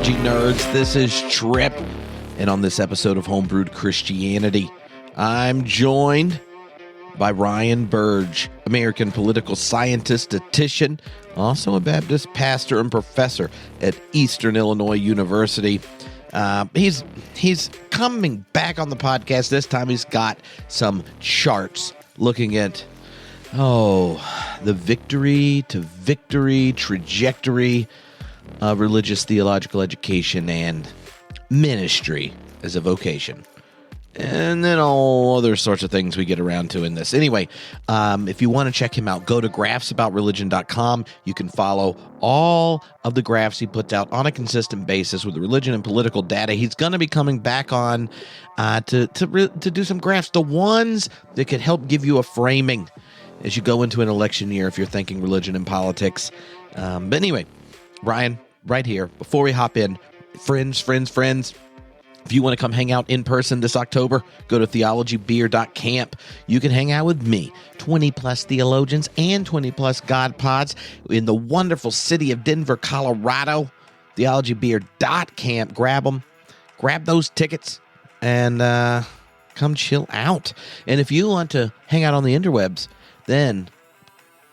theology nerds. This is Trip, and on this episode of Homebrewed Christianity, I'm joined by Ryan Burge, American political scientist, statistician, also a Baptist pastor and professor at Eastern Illinois University. He's coming back on the podcast. This time he's got some charts looking at the victory to victory trajectory of religious theological education and ministry as a vocation. And then all other sorts of things we get around to in this. Anyway, if you want to check him out, go to graphsaboutreligion.com. You can follow all of the graphs he puts out on a consistent basis with religion and political data. He's going to be coming back on to do some graphs, the ones that could help give you a framing as you go into an election year if you're thinking religion and politics. But anyway, Ryan, right here, before we hop in, friends, if you want to come hang out in person this October, go to theologybeer.camp. You can hang out with me, 20-plus theologians and 20-plus God pods in the wonderful city of Denver, Colorado. Theologybeer.camp. Grab them. Grab those tickets and come chill out. And if you want to hang out on the interwebs, then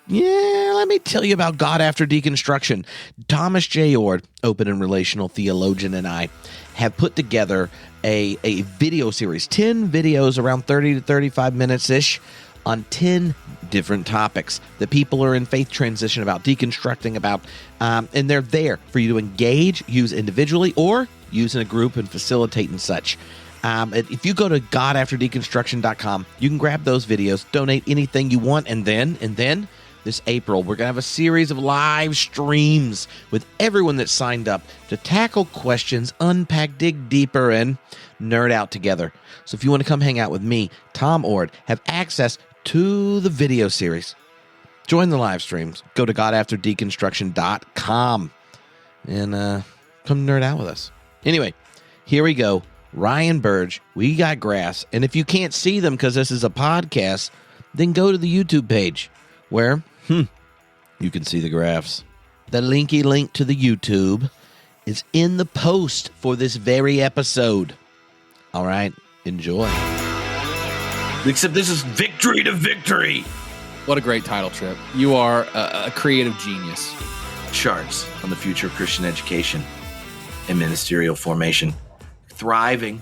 let me tell you about God After Deconstruction. Thomas Jay Oord, open and relational theologian, and I have put together a video series, 10 videos around 30 to 35 minutes-ish on 10 different topics that people are in faith transition about, deconstructing about, and they're there for you to engage, use individually, or use in a group and facilitate and such. If you go to godafterdeconstruction.com, you can grab those videos, donate anything you want, and then this April, we're going to have a series of live streams with everyone that's signed up to tackle questions, unpack, dig deeper, and nerd out together. So if you want to come hang out with me, Tom Oord, have access to the video series, join the live streams, go to godafterdeconstruction.com, and come nerd out with us. Anyway, here we go. Ryan Burge, we got graphs, and if you can't see them because this is a podcast, then go to the YouTube page where you can see the graphs. The linky link to the YouTube is in the post for this very episode. All right, enjoy. Except this is victory to victory. What a great title, Trip. You are a creative genius. Charts on the future of Christian education and ministerial formation. Thriving.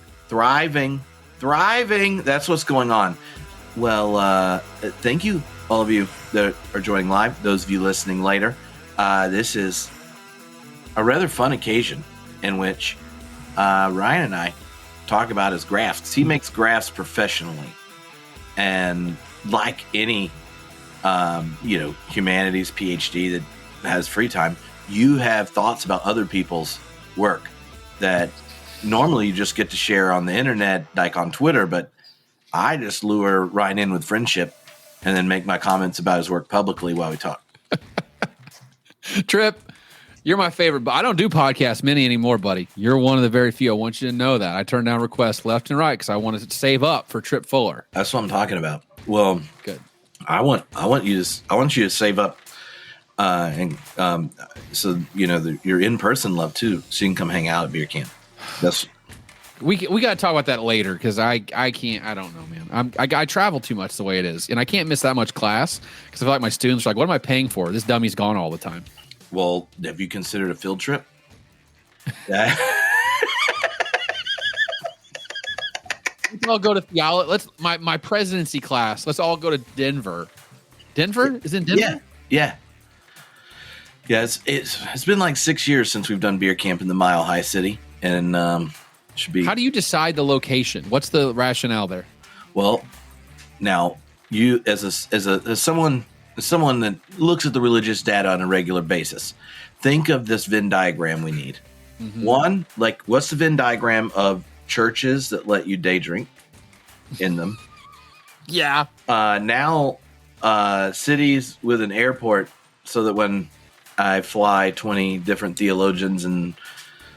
That's what's going on. Well, thank you, all of you that are joining live, those of you listening later. This is a rather fun occasion in which Ryan and I talk about his graphs. He makes graphs professionally. And like any, humanities PhD that has free time, you have thoughts about other people's work that normally you just get to share on the internet, like on Twitter, but I just lure Ryan in with friendship and then make my comments about his work publicly while we talk. Trip, you're my favorite, but I don't do podcasts many anymore, buddy. You're one of the very few. I want you to know that. I turn down requests left and right because I want to save up for Trip Fuller. That's what I'm talking about. Well, good. I want you to save up, so your in-person love too, so you can come hang out at beer camp. We got to talk about that later because I can't. I don't know, man. I travel too much the way it is, and I can't miss that much class because I feel like my students are like, "What am I paying for? This dummy's gone all the time." Well, have you considered a field trip? Let's all go to theology. My presidency class. Let's all go to Denver. Denver is in Denver. Yeah. It's been like 6 years since we've done beer camp in the Mile High City, and should be. How do you decide the location? What's the rationale there? Well, now you as someone that looks at the religious data on a regular basis, think of this Venn diagram we need. Mm-hmm. One, like, what's the Venn diagram of churches that let you day drink in them? Yeah. Now, cities with an airport, so that when I fly 20 different theologians and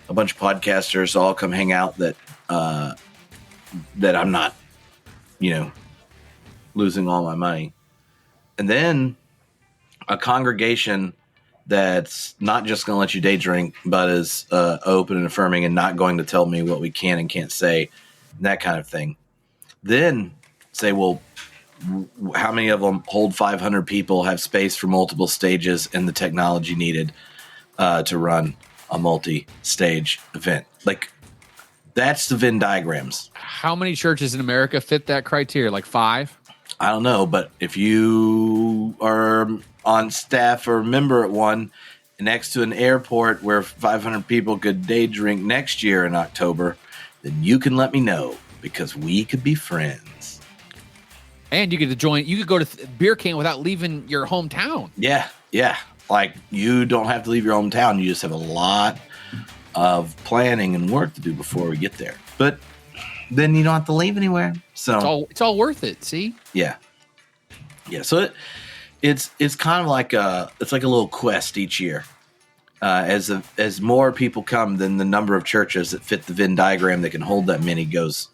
a bunch of podcasters all come hang out, that I'm not, losing all my money. And then a congregation that's not just going to let you day drink, but is open and affirming and not going to tell me what we can and can't say, that kind of thing. Then say, well, how many of them hold 500 people, have space for multiple stages, and the technology needed to run a multi-stage event? Like, that's the Venn diagrams. How many churches in America fit that criteria? Like 5? I don't know, but if you are on staff or a member at one next to an airport where 500 people could day drink next year in October, then you can let me know, because we could be friends. And you get to join. You could go to beer can without leaving your hometown. Yeah. Like, you don't have to leave your hometown. You just have a lot of planning and work to do before we get there. But then you don't have to leave anywhere. So it's all worth it. See? Yeah. So it's kind of like it's like a little quest each year. As more people come, then the number of churches that fit the Venn diagram that can hold that many goes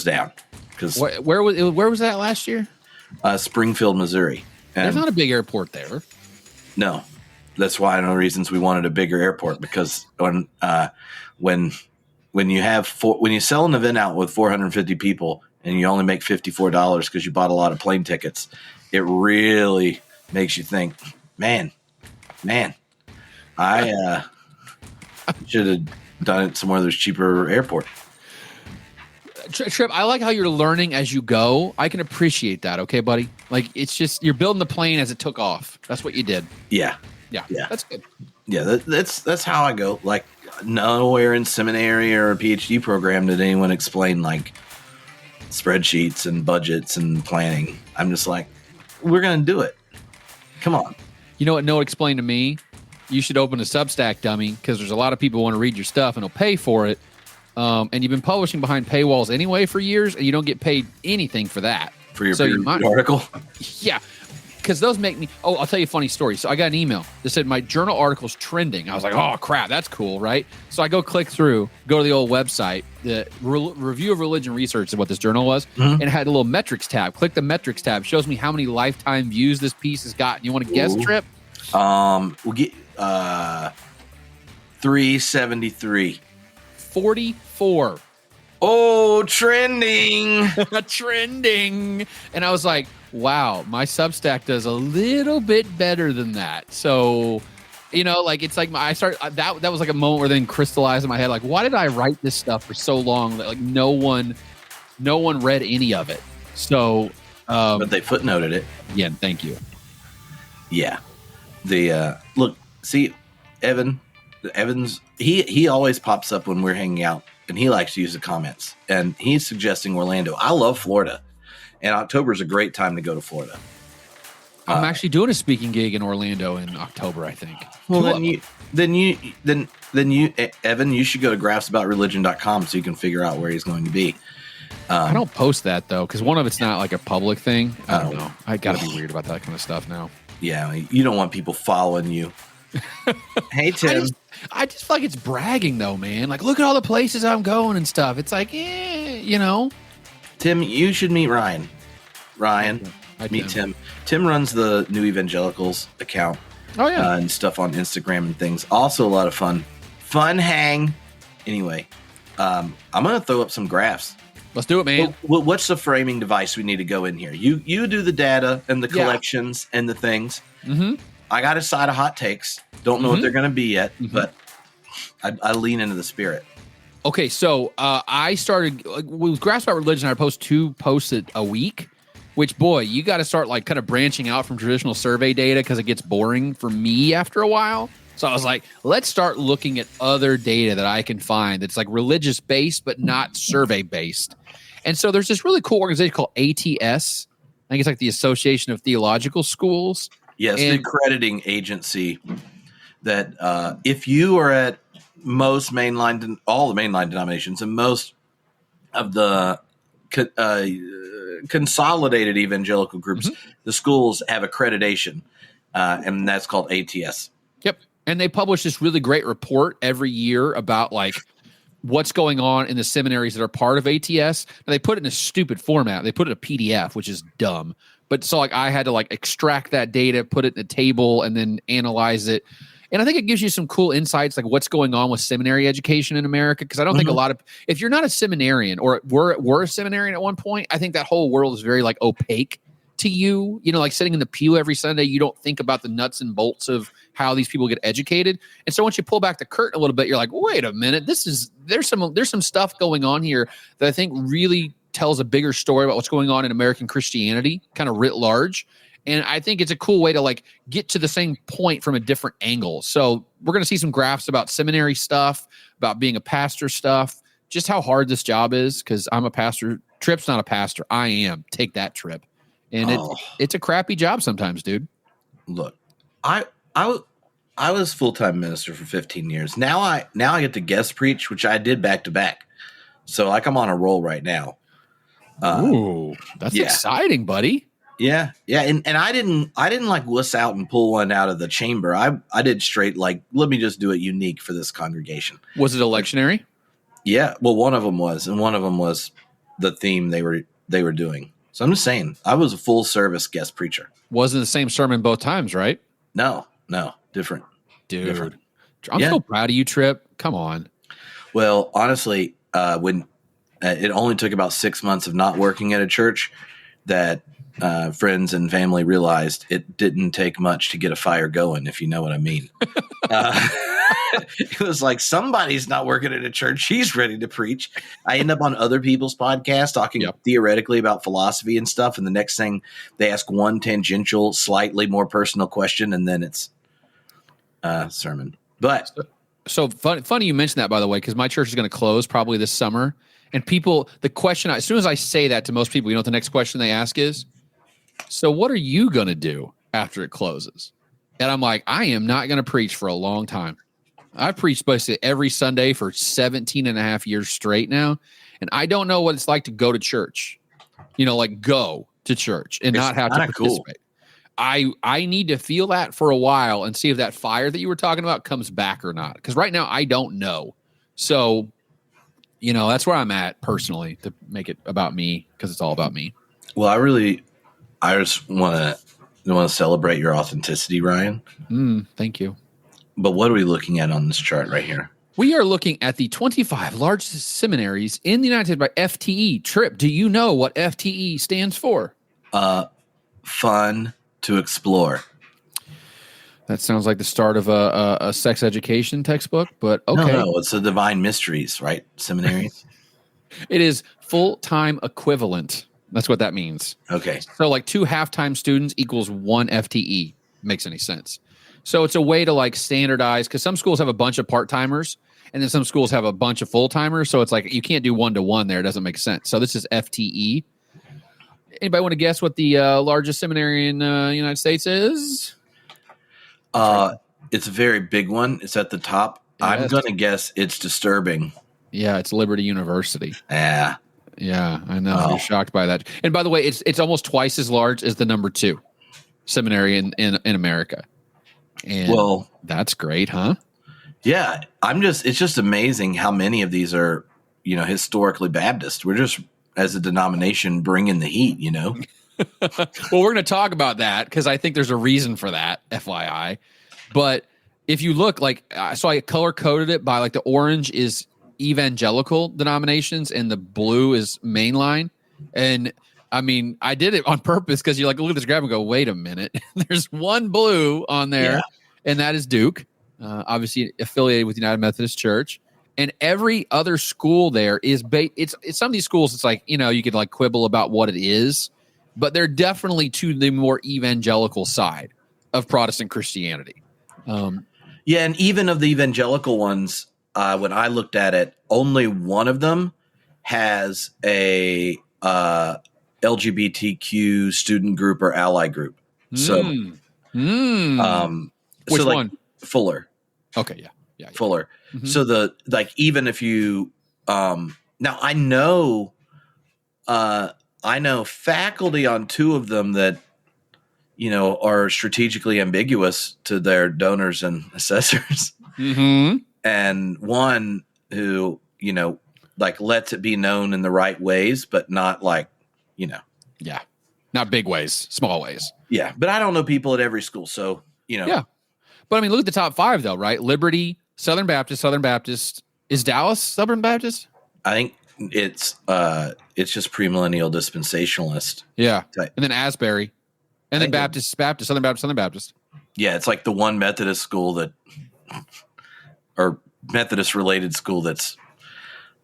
down. Because where was that last year? Springfield, Missouri. And there's not a big airport there. No, that's why one of the reasons we wanted a bigger airport, because when you sell an event out with 450 people and you only make $54 because you bought a lot of plane tickets, it really makes you think, man, I should have done it somewhere there's cheaper airport. Trip, I like how you're learning as you go. I can appreciate that. Okay, buddy. Like, it's just you're building the plane as it took off. That's what you did. Yeah. That's good. Yeah, that's how I go. Like, nowhere in seminary or a PhD program did anyone explain like spreadsheets and budgets and planning. I'm just like, we're gonna do it. Come on. You know what Noah explained to me? You should open a Substack, dummy, because there's a lot of people who want to read your stuff and they'll pay for it. And you've been publishing behind paywalls anyway for years, and you don't get paid anything for that. For your peer-reviewed article? Yeah. Because those make me... Oh, I'll tell you a funny story. So I got an email that said my journal article's trending. I was like, oh, crap, that's cool, right? So I go click through, go to the old website. The Review of Religion Research is what this journal was. Mm-hmm. And it had a little metrics tab. Click the metrics tab. Shows me how many lifetime views this piece has gotten. You want to guess, Trip? We'll get 373. 44. Oh, trending. Trending. And I was like, wow, my Substack does a little bit better than that. So, like, it's like that was like a moment where then crystallized in my head, like, why did I write this stuff for so long that like no one read any of it? So, but they footnoted it. Yeah. Thank you. Yeah. Look, see, Evans, he always pops up when we're hanging out, and he likes to use the comments, and he's suggesting Orlando. I love Florida, and October is a great time to go to Florida. I'm actually doing a speaking gig in Orlando in October, I think. Well, then you, Evan, you should go to graphsaboutreligion.com so you can figure out where he's going to be. I don't post that though, because one of it's not like a public thing. I don't know. I got to be weird about that kind of stuff now. Yeah, you don't want people following you. Hey, Tim. I just feel like it's bragging though, man. Like, look at all the places I'm going and stuff. It's like, Tim, you should meet Ryan. Meet Tim. Tim runs the New Evangelicals account. Oh, yeah. And stuff on Instagram and things. Also a lot of fun. Fun hang. Anyway, I'm going to throw up some graphs. Let's do it, man. What's the framing device we need to go in here? You do the data and the collections and the things. Mm-hmm. I got a side of hot takes. Don't know what they're going to be yet, but I lean into the spirit. Okay, so I started with Graphs About Religion. I post 2 posts a week, which, boy, you got to start like kind of branching out from traditional survey data because it gets boring for me after a while. So I was like, let's start looking at other data that I can find that's like religious based but not survey based. And so there's this really cool organization called ATS. I think it's like the Association of Theological Schools. Yes, the accrediting agency that if you are at all the mainline denominations and most of the consolidated evangelical groups, the schools have accreditation, and that's called ATS. Yep. And they publish this really great report every year about like what's going on in the seminaries that are part of ATS. Now, they put it in a stupid format. They put it in a PDF, which is dumb. But so like I had to like extract that data, put it in a table, and then analyze it. And I think it gives you some cool insights, like what's going on with seminary education in America. Because I don't think a lot of, if you're not a seminarian or were a seminarian at one point, I think that whole world is very like opaque to you. You know, like sitting in the pew every Sunday, you don't think about the nuts and bolts of how these people get educated. And so once you pull back the curtain a little bit, you're like, wait a minute, there's some stuff going on here that I think really tells a bigger story about what's going on in American Christianity, kind of writ large. And I think it's a cool way to like get to the same point from a different angle. So we're going to see some graphs about seminary stuff, about being a pastor stuff, just how hard this job is. Because I'm a pastor. Tripp's not a pastor. I am. Take that, Trip. And it's a crappy job sometimes, dude. Look, I was full-time minister for 15 years. Now I get to guest preach, which I did back to back. So like I'm on a roll right now. Ooh, that's exciting, buddy. Yeah. And I didn't like wuss out and pull one out of the chamber. I did straight like, let me just do it unique for this congregation. Was it a lectionary? Yeah. Well, one of them was, and one of them was the theme they were doing. So I'm just saying, I was a full service guest preacher. Wasn't the same sermon both times, right? No, different. Dude, different. I'm so proud of you, Trip. Come on. Well, honestly, when it only took about 6 months of not working at a church that friends and family realized it didn't take much to get a fire going, if you know what I mean. It was like, somebody's not working at a church. He's ready to preach. I end up on other people's podcasts talking theoretically about philosophy and stuff. And the next thing, they ask one tangential, slightly more personal question, and then it's sermon. But so funny you mentioned that, by the way, because my church is going to close probably this summer. And people, the question, as soon as I say that to most people, you know what the next question they ask is? So what are you going to do after it closes? And I'm like, I am not going to preach for a long time. I've preached basically every Sunday for 17 and a half years straight now. And I don't know what it's like to go to church, you know, like go to church and not have to participate. Cool. I need to feel that for a while and see if that fire that you were talking about comes back or not. Because right now I don't know. So, you know, that's where I'm at personally, to make it about me, because it's all about me. Well, I just want to celebrate your authenticity, Ryan. Thank you. But what are we looking at on this chart right here? We are looking at the 25 largest seminaries in the United States by FTE. Trip, do you know what FTE stands for? Fun to explore. That sounds like the start of a sex education textbook, but okay. No, it's the Divine Mysteries, right? Seminaries. It is full-time equivalent. That's what that means. Okay. So like 2 half-time students equals 1 FTE. Makes any sense. So it's a way to like standardize, because some schools have a bunch of part-timers and then some schools have a bunch of full-timers. So it's like you can't do 1-to-1 there. It doesn't make sense. So this is FTE. Anybody want to guess what the largest seminary in the United States is? It's a very big one. It's at the top. I'm going to guess it's disturbing. Yeah, it's Liberty University. Yeah. Yeah, I know. You're shocked by that. And by the way, it's almost twice as large as the number 2 seminary in America. And well, that's great, huh? Yeah, it's just amazing how many of these are, you know, historically Baptist. We're just, as a denomination, bringing the heat, you know? Well, we're going to talk about that because I think there's a reason for that, FYI. But if you look, like, so I color coded it by like the orange is evangelical denominations and the blue is mainline. And I mean, I did it on purpose because you're like, look at this graph and go, wait a minute. There's one blue on there, and that is Duke, obviously affiliated with United Methodist Church. And every other school there is it's some of these schools, it's like, you know, you could like quibble about what it is, but they're definitely to the more evangelical side of Protestant Christianity. Yeah, and even of the evangelical ones, when I looked at it, only one of them has a LGBTQ student group or ally group. So, which one? Fuller. Okay, yeah. Fuller. Mm-hmm. So even if you now I know faculty on 2 of them that, you know, are strategically ambiguous to their donors and assessors. Mm-hmm. And one who like lets it be known in the right ways, but not like, Yeah. Not big ways, small ways. Yeah. But I don't know people at every school. So, Yeah. But I mean, look at the top 5 though, right? Liberty, Southern Baptist. Is Dallas Southern Baptist? I think it's just premillennial dispensationalist. Yeah. Type. And then Asbury. And then Baptist, Southern Baptist. Yeah. It's like the one Methodist school or Methodist related school that's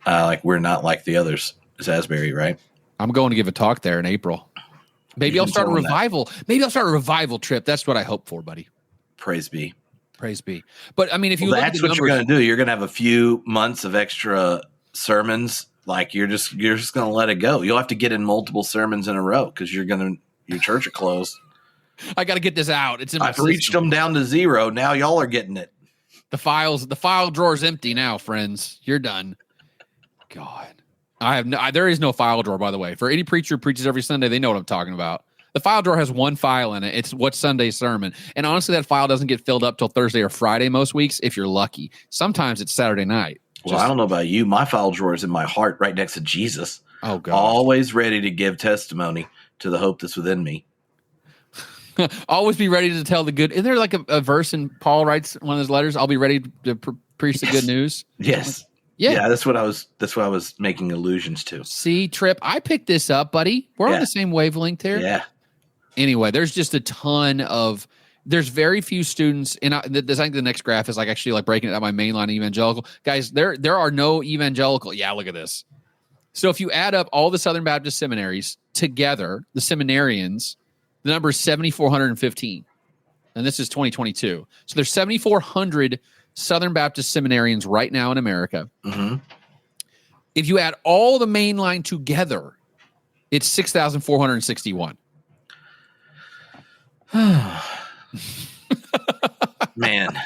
like we're not like the others. It's Asbury, right? I'm going to give a talk there in April. Maybe I'll start a revival. Maybe I'll start a revival trip. That's what I hope for, buddy. Praise be. But I mean, if you look at the numbers, you're going to do. You're going to have a few months of extra sermons. Like you're just going to let it go. You'll have to get in multiple sermons in a row because your church will close. I got to get this out. It's in my I've reached them down to 0. Now y'all are getting it. The file drawer's empty now, friends. You're done. God, there is no file drawer, by the way. For any preacher who preaches every Sunday, they know what I'm talking about. The file drawer has one file in it. It's what's Sunday's sermon. And honestly, that file doesn't get filled up till Thursday or Friday most weeks, if you're lucky. Sometimes it's Saturday night. Well, I don't know about you. My file drawer is in my heart right next to Jesus. Oh, God. Always ready to give testimony to the hope that's within me. Always be ready to tell the good. Isn't there like a verse in Paul writes one of his letters? I'll be ready to preach the good news. Yes. Yeah. That's what I was making allusions to. See, Trip, I picked this up, buddy. We're on the same wavelength here. Yeah. Anyway, there's just a ton of. There's very few students, and I think the next graph is like actually like breaking it out my mainline evangelical guys. There are no evangelical. Yeah, look at this. So if you add up all the Southern Baptist seminaries together, the seminarians, the number is 7,415, and this is 2022. So there's 7,400 Southern Baptist seminarians right now in America. Mm-hmm. If you add all the mainline together, it's 6,461. Man.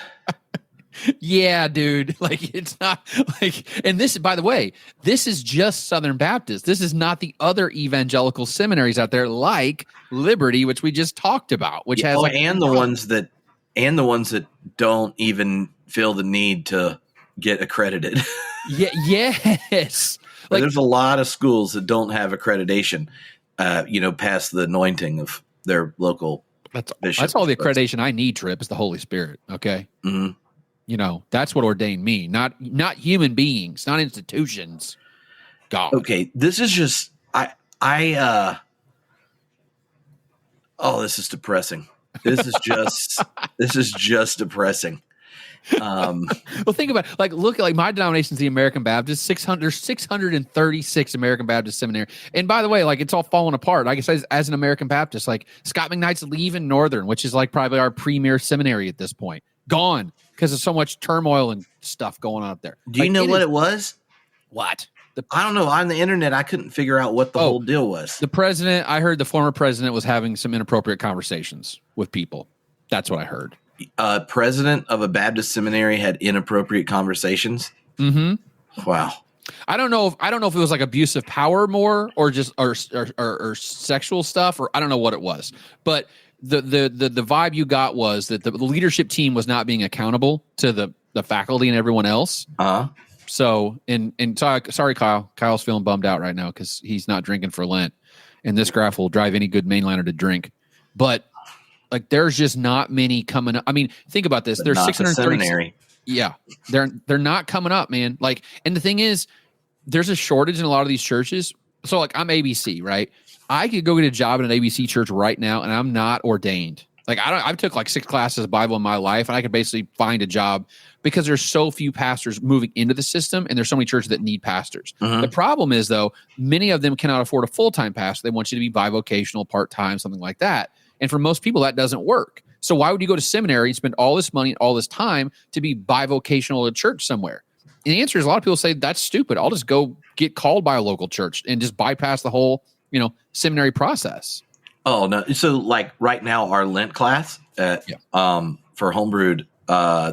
Yeah, dude. Like it's not like, and this, by the way, this is just Southern Baptist. This is not the other evangelical seminaries out there like Liberty, which we just talked about, which has and the ones that don't even feel the need to get accredited. Yeah. Yes. Like, there's a lot of schools that don't have accreditation, past the anointing of their local bishop. That's all the accreditation I need, Trip, is the Holy Spirit. Okay. Mm-hmm. That's what ordained me, not human beings, not institutions. God. Okay. This is just, this is depressing. This is just depressing. Well, think about it. Look at my denomination's the American Baptist. 636 American Baptist seminary. And by the way, it's all falling apart. I guess as an American Baptist, Scott McKnight's leaving Northern, which is probably our premier seminary at this point, gone because of so much turmoil and stuff going on up there. Do you know what it was? What? I don't know. On the internet, I couldn't figure out what the whole deal was. The president, I heard the former president was having some inappropriate conversations with people. That's what I heard. President of a Baptist seminary had inappropriate conversations. Mm-hmm. Wow. I don't know if it was abuse of power more or just or sexual stuff, or I don't know what it was. But the vibe you got was that the leadership team was not being accountable to the faculty and everyone else. So sorry, Kyle. Kyle's feeling bummed out right now because he's not drinking for Lent, and this graph will drive any good mainliner to drink. But there's just not many coming up. I mean, think about this. There's 630. Yeah, they're not coming up, man. And the thing is, there's a shortage in a lot of these churches. So I'm ABC, right? I could go get a job in an ABC church right now, and I'm not ordained. I've took 6 classes of Bible in my life, and I could basically find a job because there's so few pastors moving into the system, and there's so many churches that need pastors. Mm-hmm. The problem is, though, many of them cannot afford a full-time pastor. They want you to be bivocational, part-time, something like that. And for most people, that doesn't work. So why would you go to seminary and spend all this money and all this time to be bivocational at church somewhere? And the answer is a lot of people say that's stupid. I'll just go get called by a local church and just bypass the whole, seminary process. Oh, no. So right now, our Lent class for Homebrewed, I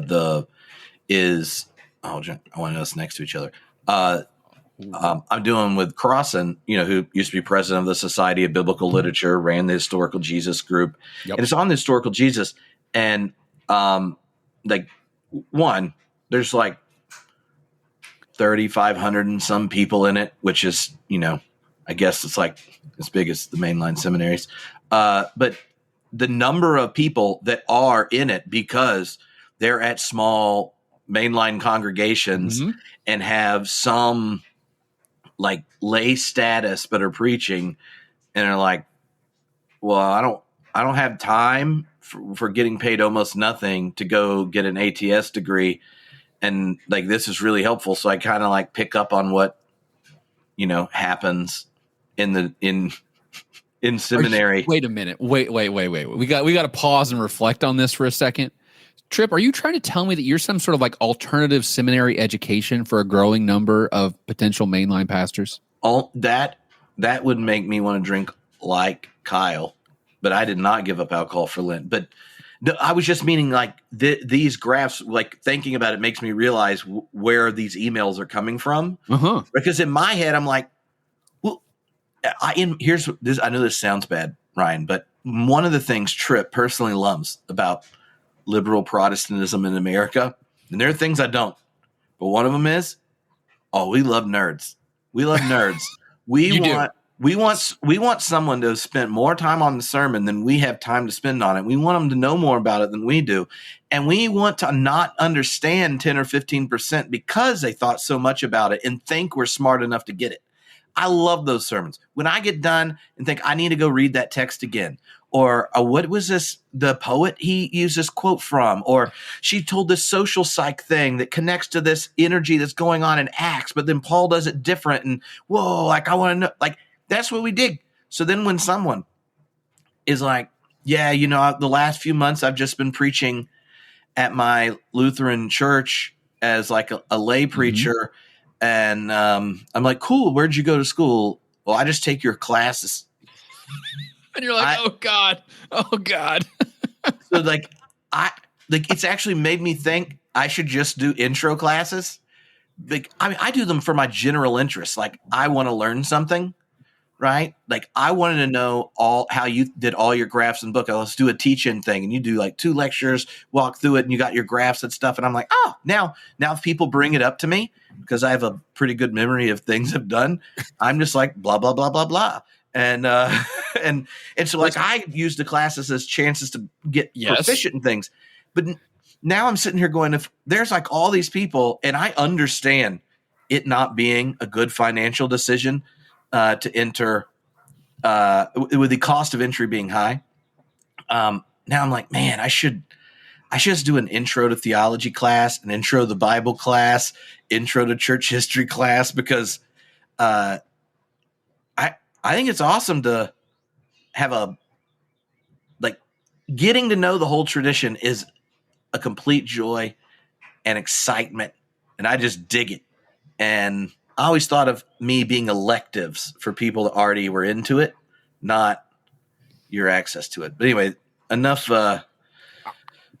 want to know it's next to each other. I'm doing with Crossan, who used to be president of the Society of Biblical Literature, ran the Historical Jesus group. Yep. And it's on the Historical Jesus. And there's 3,500 and some people in it, which is, I guess it's like as big as the mainline seminaries. But the number of people that are in it because they're at small mainline congregations and have some like lay status, but are preaching and are like, well, I don't have time for getting paid almost nothing to go get an ATS degree. And like, this is really helpful. So I kind of like pick up on what, happens in seminary. Wait a minute. Wait. We got to pause and reflect on this for a second. Trip, are you trying to tell me that you're some sort of like alternative seminary education for a growing number of potential mainline pastors? All that would make me want to drink like Kyle, but I did not give up alcohol for Lent. But I was just meaning like these graphs, like thinking about it makes me realize where these emails are coming from. Because in my head, I'm like, well, here's this. I know this sounds bad, Ryan, but one of the things Tripp personally loves about liberal Protestantism in America, and there are things I don't, but one of them is, we love nerds. We love nerds. We want someone to have spent more time on the sermon than we have time to spend on it. We want them to know more about it than we do. And we want to not understand 10 or 15% because they thought so much about it and think we're smart enough to get it. I love those sermons. When I get done and think I need to go read that text again, or what was this, the poet he used this quote from, or she told this social psych thing that connects to this energy that's going on in Acts, but then Paul does it different. And whoa, like I want to know, like that's what we dig. So then when someone is like, yeah, the last few months I've just been preaching at my Lutheran church as like a lay preacher. And I'm like, cool, where'd you go to school? Well, I just take your classes. And you're like, oh God. So like, it's actually made me think I should just do intro classes. Like, I mean, I do them for my general interest. Like, I want to learn something, right? Like, I wanted to know how you did all your graphs and book. Let's do a teach-in thing, and you do like 2 lectures, walk through it, and you got your graphs and stuff. And I'm like, now if people bring it up to me, because I have a pretty good memory of things I've done, I'm just like blah blah blah blah blah. And and so like I use the classes as chances to get proficient in things. But now I'm sitting here going, if there's like all these people, and I understand it not being a good financial decision to enter with the cost of entry being high. Now I'm like, man, I should just do an intro to theology class, an intro to the Bible class, intro to church history class, because I think it's awesome to have getting to know the whole tradition is a complete joy and excitement, and I just dig it. And I always thought of me being electives for people that already were into it, not your access to it. But anyway, enough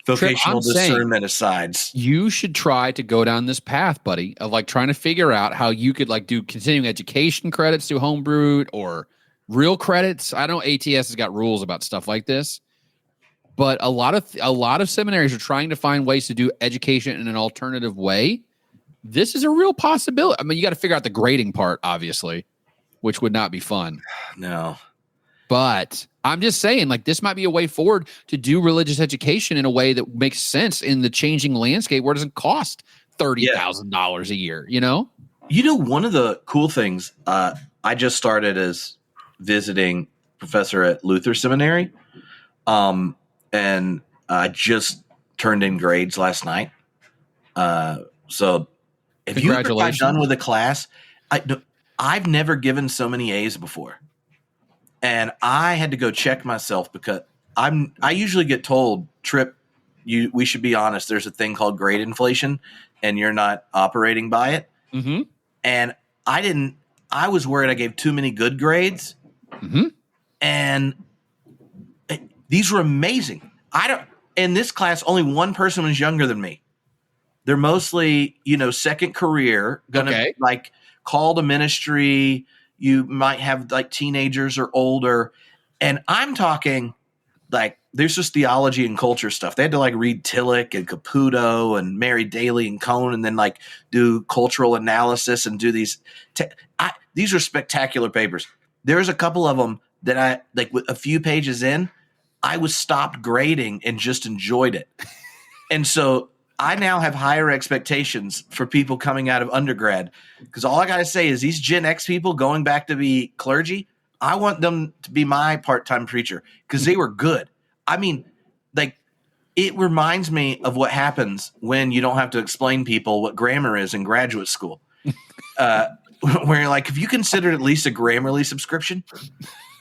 vocational discernment aside. You should try to go down this path, buddy, of like trying to figure out how you could like do continuing education credits through Homebrewed or real credits. I know ATS has got rules about stuff like this, but a lot of seminaries are trying to find ways to do education in an alternative way. This is a real possibility. I mean, you got to figure out the grading part, obviously, which would not be fun. No. But I'm just saying, like, this might be a way forward to do religious education in a way that makes sense in the changing landscape where it doesn't cost $30,000 a year, one of the cool things, I just started as visiting professor at Luther Seminary. And I just turned in grades last night. So if you ever got done with a class, I've never given so many A's before. And I had to go check myself because I usually get told, Trip, we should be honest. There's a thing called grade inflation, and you're not operating by it. Mm-hmm. And I was worried I gave too many good grades. Mm-hmm. And these were amazing. In this class, only one person was younger than me. They're mostly, second career, gonna like call to ministry. You might have like teenagers or older. And I'm talking like there's just theology and culture stuff. They had to like read Tillich and Caputo and Mary Daly and Cone, and then like do cultural analysis and do these. These are spectacular papers. There's a couple of them that I like. With a few pages in, I was stopped grading and just enjoyed it. And so I now have higher expectations for people coming out of undergrad, because all I got to say is these Gen X people going back to be clergy, I want them to be my part-time preacher because they were good. I mean, like, it reminds me of what happens when you don't have to explain people what grammar is in graduate school. Where you're like, have you considered at least a Grammarly subscription?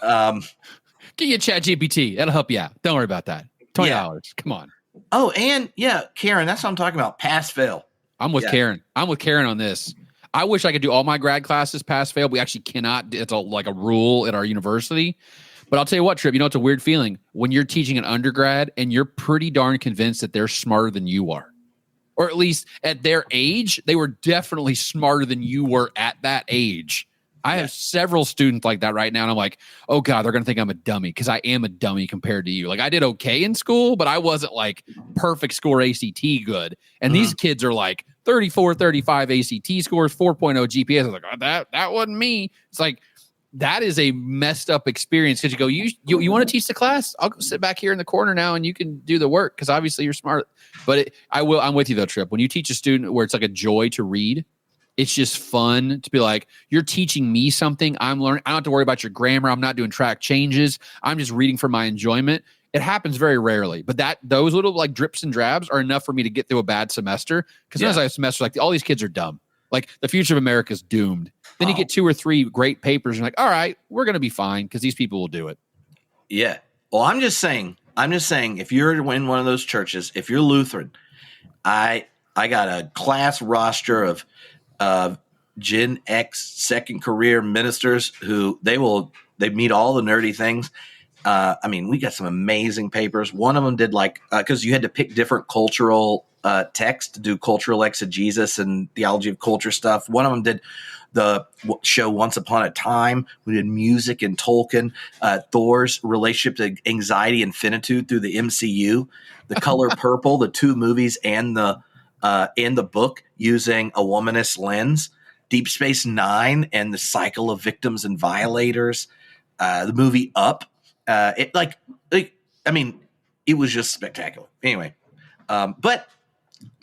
Get you a ChatGPT. That'll help you out. Don't worry about that. $20. Yeah. Come on. Oh, and yeah, Karen, that's what I'm talking about. Pass fail. I'm with Karen. I'm with Karen on this. I wish I could do all my grad classes pass fail. We actually cannot. It's like a rule at our university. But I'll tell you what, Tripp, it's a weird feeling when you're teaching an undergrad and you're pretty darn convinced that they're smarter than you are. Or at least at their age, they were definitely smarter than you were at that age. I have several students like that right now, and I'm like, oh, God, they're going to think I'm a dummy, because I am a dummy compared to you. Like, I did okay in school, but I wasn't like perfect score ACT good. And these kids are like 34, 35 ACT scores, 4.0 GPAs. I was like, oh, that wasn't me. It's like, that is a messed up experience, because you go, you want to teach the class? I'll go sit back here in the corner now and you can do the work, because obviously you're smart. But I'm with you though, Tripp. When you teach a student where it's like a joy to read, it's just fun to be like, you're teaching me something. I'm learning. I don't have to worry about your grammar. I'm not doing track changes. I'm just reading for my enjoyment. It happens very rarely, but those little like drips and drabs are enough for me to get through a bad semester. Because sometimes I have semesters like all these kids are dumb. Like the future of America is doomed. Then you get 2 or 3 great papers and you're like, all right, we're going to be fine because these people will do it. Yeah. Well, I'm just saying, if you're in one of those churches, if you're Lutheran, I got a class roster of Gen X second career ministers who they meet all the nerdy things. I mean, we got some amazing papers. One of them did because you had to pick different cultural texts to do cultural exegesis and theology of culture stuff. One of them did the show Once Upon a Time. We did music and Tolkien, Thor's relationship to anxiety and finitude through the MCU, The Color Purple, the 2 movies and the book using a womanist lens, Deep Space Nine and the cycle of victims and violators, the movie Up. It was just spectacular. Anyway, but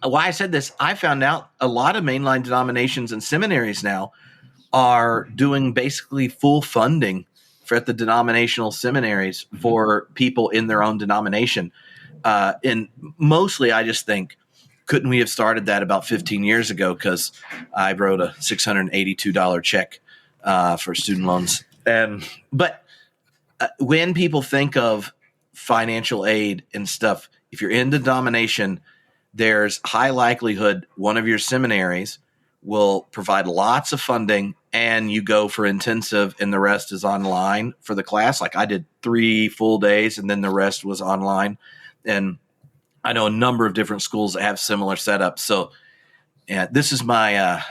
why I said this, I found out a lot of mainline denominations and seminaries now are doing basically full funding at the denominational seminaries for people in their own denomination. And mostly I just think, couldn't we have started that about 15 years ago? Because I wrote a $682 check for student loans. But when people think of financial aid and stuff, if you're in the denomination, there's high likelihood one of your seminaries will provide lots of funding and you go for intensive and the rest is online for the class. Like I did 3 full days and then the rest was online. And I know a number of different schools that have similar setups. So yeah, this is my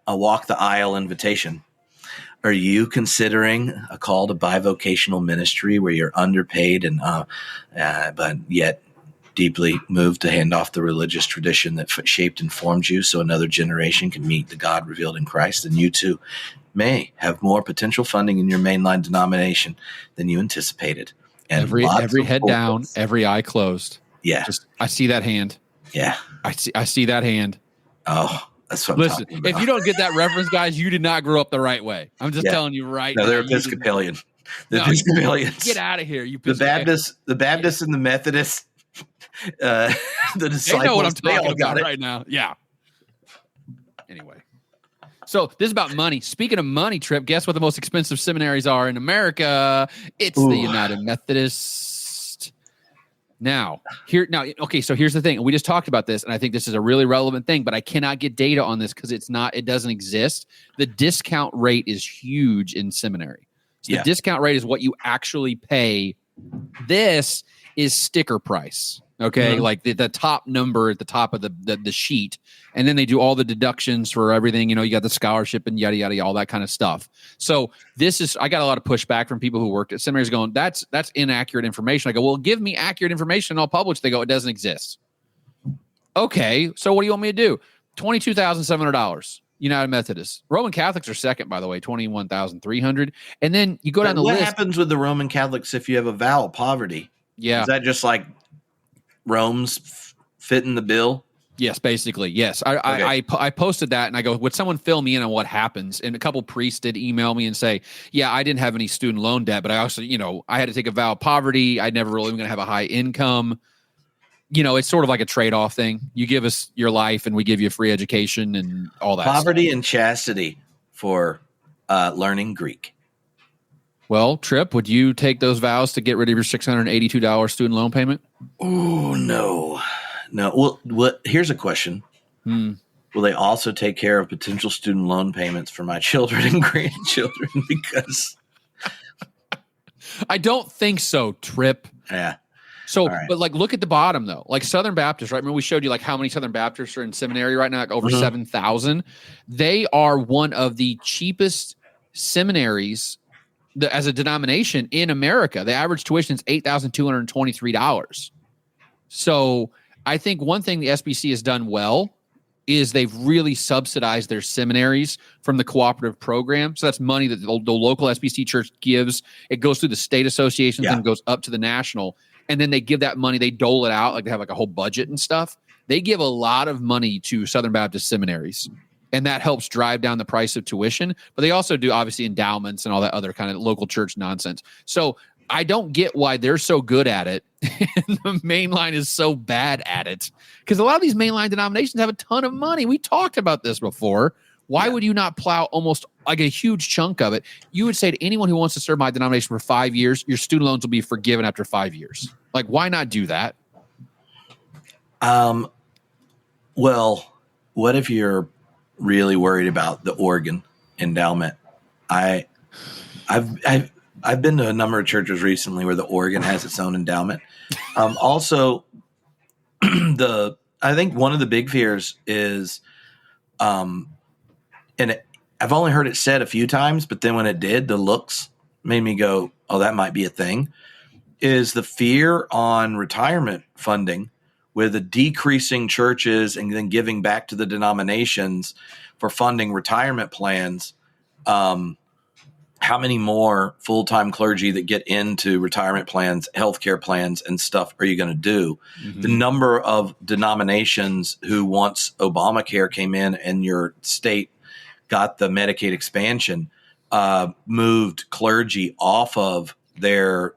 a walk the aisle invitation. Are you considering a call to bivocational ministry where you're underpaid and but yet deeply moved to hand off the religious tradition that shaped and formed you so another generation can meet the God revealed in Christ? And you too may have more potential funding in your mainline denomination than you anticipated. And every head down, every eye closed. Yeah. I see that hand. Yeah. I see that hand. Oh, that's what I'm talking about. If you don't get that reference, guys, you did not grow up the right way. I'm just telling you right now. No, they're Episcopalian. Episcopalians. Get out of here. You the Baptists and the Methodists, the disciples. They know what I'm talking about right now. Yeah. Anyway. So this is about money. Speaking of money, Tripp, guess what the most expensive seminaries are in America? It's the United Methodist. Okay, so here's the thing. We just talked about this, and I think this is a really relevant thing, but I cannot get data on this because it doesn't exist. The discount rate is huge in seminary. So the discount rate is what you actually pay. This is sticker price. Okay, Mhm. like the top number at the top of the sheet, and then they do all the deductions for everything. You got the scholarship and yada yada, all that kind of stuff. So I got a lot of pushback from people who worked at seminaries going, that's inaccurate information. I go, well, give me accurate information and I'll publish. They go, it doesn't exist. Okay, so what do you want me to do? $22,700. United Methodists. Roman Catholics are second, by the way, 21,300. And then you go down the What list. happens with the Roman Catholics if you have a vow of poverty? Yeah. Is that just like Rome's fitting the bill? Yes, basically. Yes. I posted that and I go, would someone fill me in on what happens? And a couple priests did email me and say, yeah, I didn't have any student loan debt, but I also, I had to take a vow of poverty. I never really going to have a high income. It's sort of like a trade-off thing. You give us your life and we give you free education and all that Poverty stuff. and chastity for learning Greek. Well, Tripp, would you take those vows to get rid of your $682 student loan payment? Oh, no. Well, here's a question. Will they also take care of potential student loan payments for my children and grandchildren? Because I don't think so, Tripp. yeah. So, right. But look at the bottom though. Like Southern Baptists, right? Remember we showed you how many Southern Baptists are in seminary right now, over 7,000. They are one of the cheapest seminaries as a denomination in America. The average tuition is $8,223. So I think one thing the SBC has done well is they've really subsidized their seminaries from the cooperative program. So that's money that the local SBC church gives. It goes through the state associations and goes up to the national. And then they give that money, they dole it out, they have a whole budget and stuff. They give a lot of money to Southern Baptist seminaries. And that helps drive down the price of tuition. But they also do, obviously, endowments and all that other kind of local church nonsense. So I don't get why they're so good at it and the mainline is so bad at it. Because a lot of these mainline denominations have a ton of money. We talked about this before. Why would you not plow almost like a huge chunk of it? You would say to anyone who wants to serve my denomination for 5 years, your student loans will be forgiven after 5 years. Why not do that? Well, what if you're really worried about the organ endowment? I've been to a number of churches recently where the organ has its own endowment. Also, I think one of the big fears is, and I've only heard it said a few times, but then when it did, the looks made me go, "Oh, that might be a thing." Is the fear on retirement funding with the decreasing churches and then giving back to the denominations for funding retirement plans? How many more full-time clergy that get into retirement plans, healthcare plans, and stuff are you going to do? Mm-hmm. The number of denominations who, once Obamacare came in and your state got the Medicaid expansion, moved clergy off of their,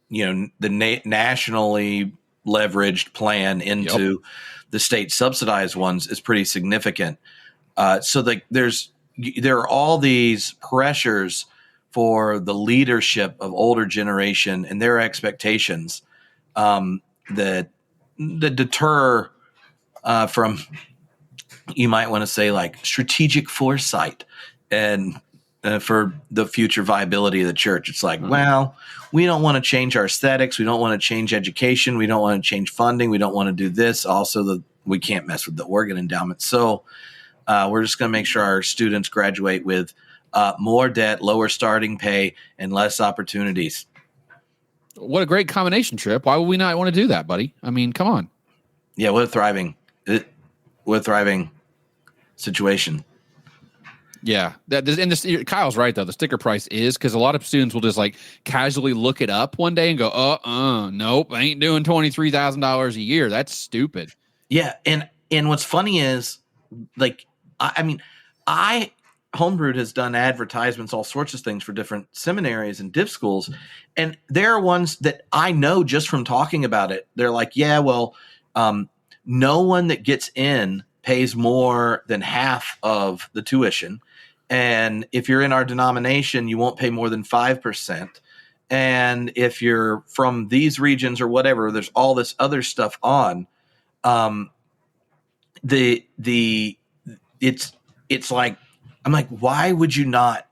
nationally leveraged plan into the state subsidized ones is pretty significant. So there are all these pressures for the leadership of older generation and their expectations that deter from, you might want to say, strategic foresight and for the future viability of the church. It's well, we don't want to change our aesthetics. We don't want to change education. We don't want to change funding. We don't want to do this. Also, we can't mess with the organ endowment. So we're just going to make sure our students graduate with more debt, lower starting pay, and less opportunities. What a great combination, Tripp. Why would we not want to do that, buddy? I mean, come on. Yeah, what a thriving situation. Yeah. Kyle's right, though. The sticker price is because a lot of students will just casually look it up one day and go, nope, I ain't doing $23,000 a year. That's stupid. Yeah. And what's funny is, Homebrewed has done advertisements, all sorts of things for different seminaries and div schools. And there are ones that I know just from talking about it. They're no one that gets in pays more than half of the tuition. And if you're in our denomination, you won't pay more than 5%. And if you're from these regions or whatever, there's all this other stuff on. It's like, I'm like, why would you not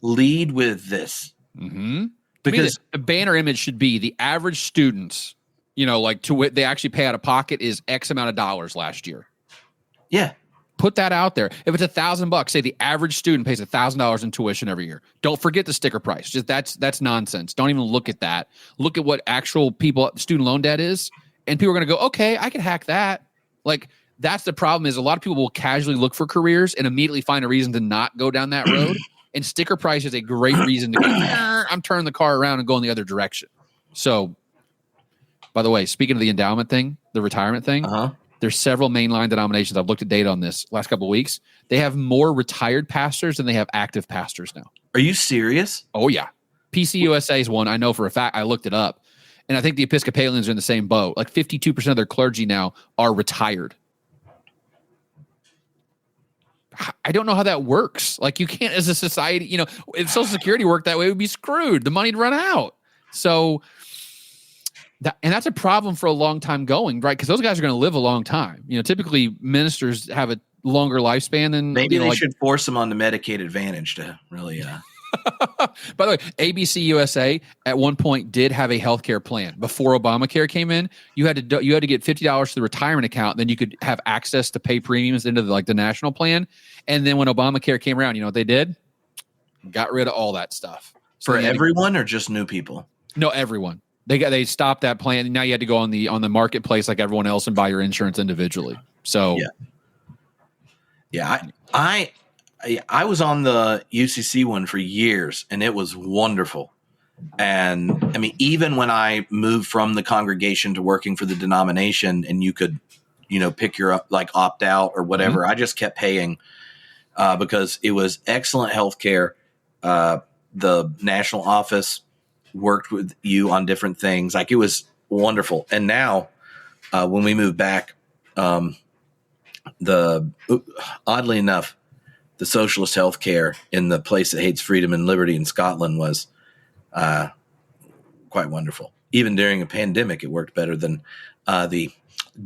lead with this? Mm-hmm. Because the banner image should be the average students like they actually pay out of pocket is X amount of dollars last year. Yeah. Put that out there. If it's $1,000, say the average student pays $1,000 in tuition every year. Don't forget the sticker price. Just that's nonsense. Don't even look at that. Look at what actual student loan debt is, and people are going to go, okay, I can hack that. Like, that's the problem. Is a lot of people will casually look for careers and immediately find a reason to not go down that road. And sticker price is a great reason to go, I'm turning the car around and going the other direction. So, by the way, speaking of the endowment thing, the retirement thing, there's several mainline denominations. I've looked at data on this last couple of weeks. They have more retired pastors than they have active pastors now. Are you serious? Oh, yeah. PCUSA is one. I know for a fact. I looked it up. And I think the Episcopalians are in the same boat. Like 52% of their clergy now are retired. I don't know how that works. Like, you can't, as a society, if Social Security worked that way, we'd be screwed. The money'd run out. So, that's a problem for a long time going, right? Because those guys are going to live a long time. Typically ministers have a longer lifespan than maybe they should force them on the Medicaid Advantage to really. By the way, ABC USA at one point did have a healthcare plan before Obamacare came in. You had to get $50 to the retirement account, then you could have access to pay premiums into the national plan. And then when Obamacare came around, you know what they did? Got rid of all that stuff. So for everyone or just new people? No, everyone. They stopped that plan. Now you had to go on the marketplace like everyone else and buy your insurance individually. So yeah. I was on the UCC one for years, and it was wonderful. And I mean, even when I moved from the congregation to working for the denomination, and you could, pick your opt out or whatever, I just kept paying because it was excellent health care. The national office worked with you on different things. Like, it was wonderful. And now when we moved back, oddly enough, the socialist health care in the place that hates freedom and liberty in Scotland was quite wonderful. Even during a pandemic, it worked better than the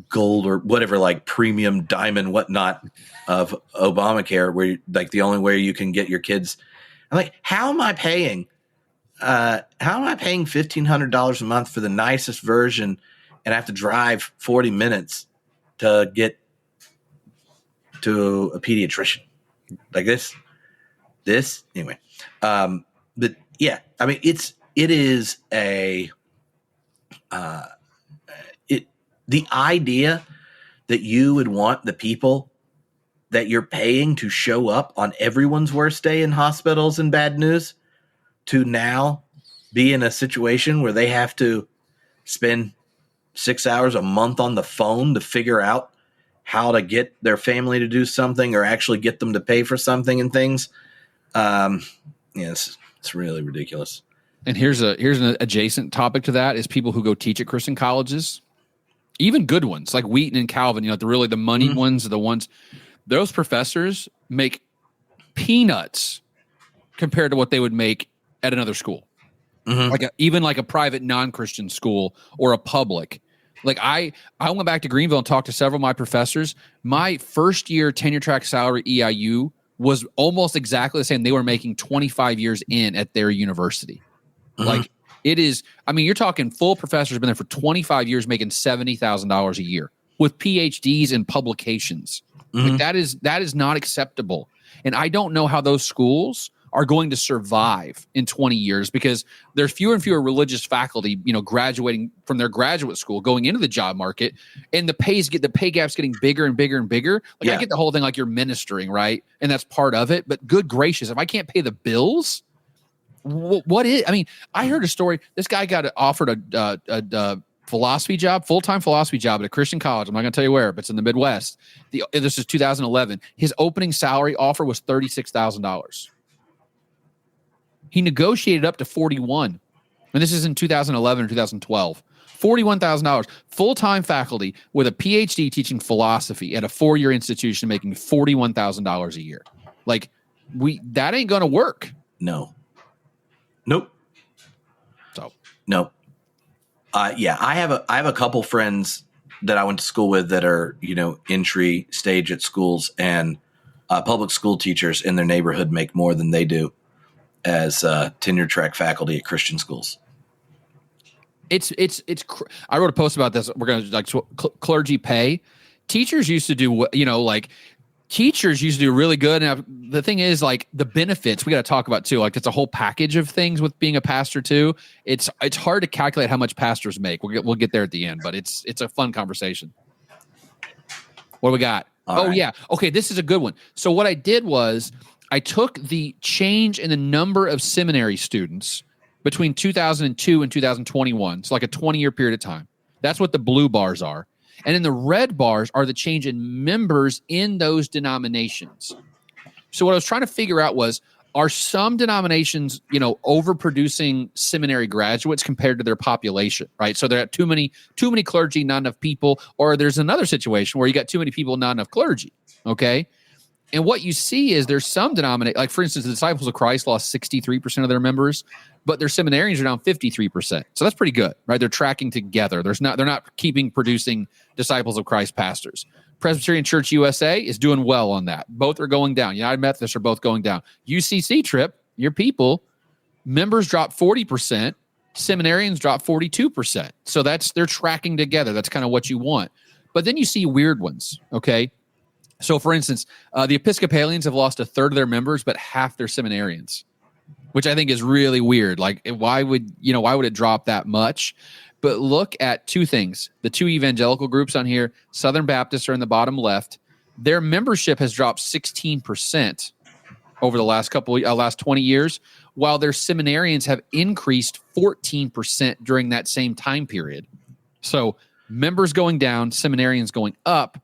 gold or whatever, premium diamond whatnot of Obamacare, where the only way you can get your kids. I'm like, how am I paying $1,500 a month for the nicest version, and I have to drive 40 minutes to get to a pediatrician? Like this anyway. But yeah, I mean, it is the idea that you would want the people that you're paying to show up on everyone's worst day in hospitals and bad news to now be in a situation where they have to spend 6 hours a month on the phone to figure out how to get their family to do something or actually get them to pay for something and things. It's really ridiculous. And here's an adjacent topic to that is people who go teach at Christian colleges, even good ones like Wheaton and Calvin, the money ones are the ones, those professors make peanuts compared to what they would make at another school. Even a private non-Christian school or a public. I went back to Greenville and talked to several of my professors. My first year tenure track salary EIU was almost exactly the same they were making 25 years in at their university. It is, I mean, you're talking full professors been there for 25 years making $70,000 a year with PhDs in publications. That is not acceptable. And I don't know how those schools are going to survive in 20 years because there's fewer and fewer religious faculty, graduating from their graduate school, going into the job market, and the pay gap's getting bigger and bigger and bigger. I get the whole thing, you're ministering, right? And that's part of it. But good gracious, if I can't pay the bills, what is? I mean, I heard a story. This guy got offered a philosophy job, full-time philosophy job at a Christian college. I'm not going to tell you where, but it's in the Midwest. This is 2011. His opening salary offer was $36,000. He negotiated up to 41, and this is in 2011 or 2012. $41,000, full-time faculty with a PhD teaching philosophy at a 4-year institution making $41,000 a year. That ain't going to work. No. Nope. So nope. I have a couple friends that I went to school with that are entry stage at schools, and public school teachers in their neighborhood make more than they do as tenure track faculty at Christian schools. I wrote a post about this. We're going to clergy pay. Teachers used to do, teachers used to do really good. And the thing is, like, the benefits we got to talk about too. Like, it's a whole package of things with being a pastor too. It's hard to calculate how much pastors make. We'll get there at the end, but it's a fun conversation. What do we got? All right. Yeah. Okay. This is a good one. So what I did was I took the change in the number of seminary students between 2002 and 2021. So like a 20-year period of time. That's what the blue bars are. And then the red bars are the change in members in those denominations. So what I was trying to figure out was, are some denominations, overproducing seminary graduates compared to their population, right? So they're at too many clergy, not enough people, or there's another situation where you got too many people, not enough clergy, okay? And what you see is there's some denominate, like for instance, the Disciples of Christ lost 63% of their members, but their seminarians are down 53%. So that's pretty good, right? They're tracking together. They're not producing Disciples of Christ pastors. Presbyterian Church USA is doing well on that. Both are going down. United Methodists are both going down. UCC Trip, your people, members drop 40%, seminarians drop 42%. So they're tracking together. That's kind of what you want. But then you see weird ones, okay? So for instance, the Episcopalians have lost a third of their members, but half their seminarians, which I think is really weird. Like, why would it drop that much? But look at two things. The two evangelical groups on here, Southern Baptists are in the bottom left. Their membership has dropped 16% over the last 20 years, while their seminarians have increased 14% during that same time period. So members going down, seminarians going up.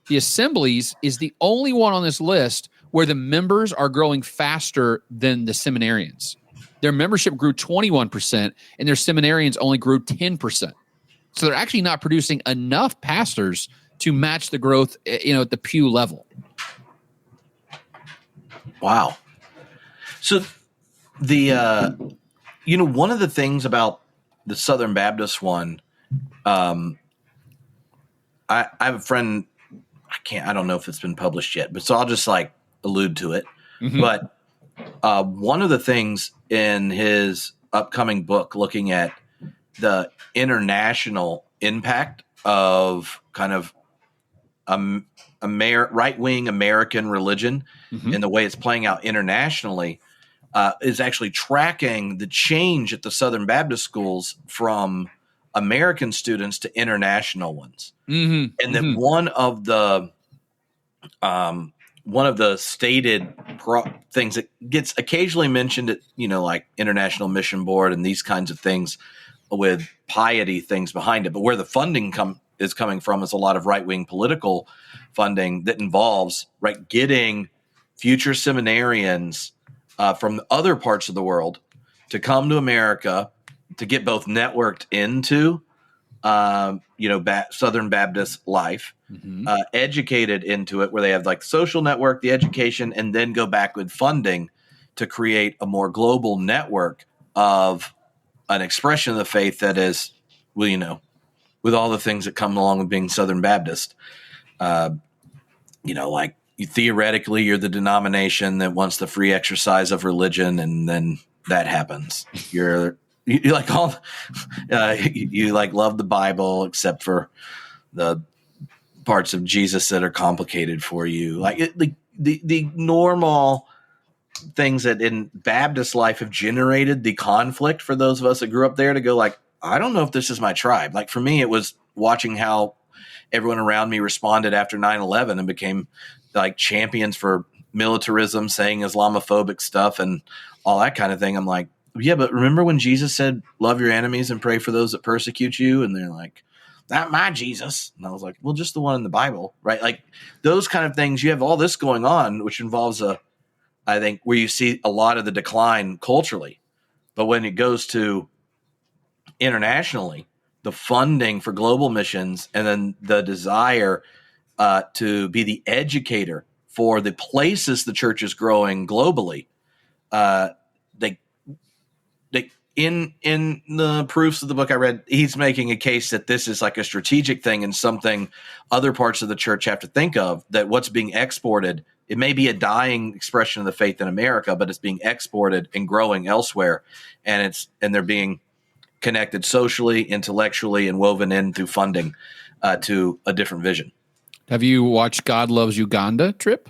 The Assemblies is the only one on this list where the members are growing faster than the seminarians. Their membership grew 21%, and their seminarians only grew 10%. So they're actually not producing enough pastors to match the growth, at the pew level. Wow. So one of the things about the Southern Baptist one, I have a friend, I don't know if it's been published yet, but so I'll just allude to it. Mm-hmm. But one of the things in his upcoming book, looking at the international impact of kind of right-wing American religion, mm-hmm. and the way it's playing out internationally, is actually tracking the change at the Southern Baptist schools from American students to international ones. Mm-hmm. And that mm-hmm. one of the stated things that gets occasionally mentioned at, like International Mission Board and these kinds of things with piety things behind it. But where the funding is coming from is a lot of right-wing political funding that involves getting future seminarians from other parts of the world to come to America to get both networked into Southern Baptist life, mm-hmm. Educated into it, where they have social network, the education, and then go back with funding to create a more global network of an expression of the faith that is, with all the things that come along with being Southern Baptist. Theoretically, you're the denomination that wants the free exercise of religion, and then that happens. You love the Bible, except for the parts of Jesus that are complicated for you. The normal things that in Baptist life have generated the conflict for those of us that grew up there to go I don't know if this is my tribe. For me, it was watching how everyone around me responded after 9/11 and became champions for militarism, saying Islamophobic stuff and all that kind of thing. I'm like, yeah, but remember when Jesus said, love your enemies and pray for those that persecute you? And they're like, not my Jesus. And I was like, well, just the one in the Bible, right? Those kind of things. You have all this going on, which involves I think where you see a lot of the decline culturally. But when it goes to internationally, the funding for global missions and then the desire to be the educator for the places the church is growing globally, in the proofs of the book I read, he's making a case that this is a strategic thing and something other parts of the church have to think of, that what's being exported, it may be a dying expression of the faith in America, but it's being exported and growing elsewhere. And they're being connected socially, intellectually, and woven in through funding to a different vision. Have you watched God Loves Uganda, Trip?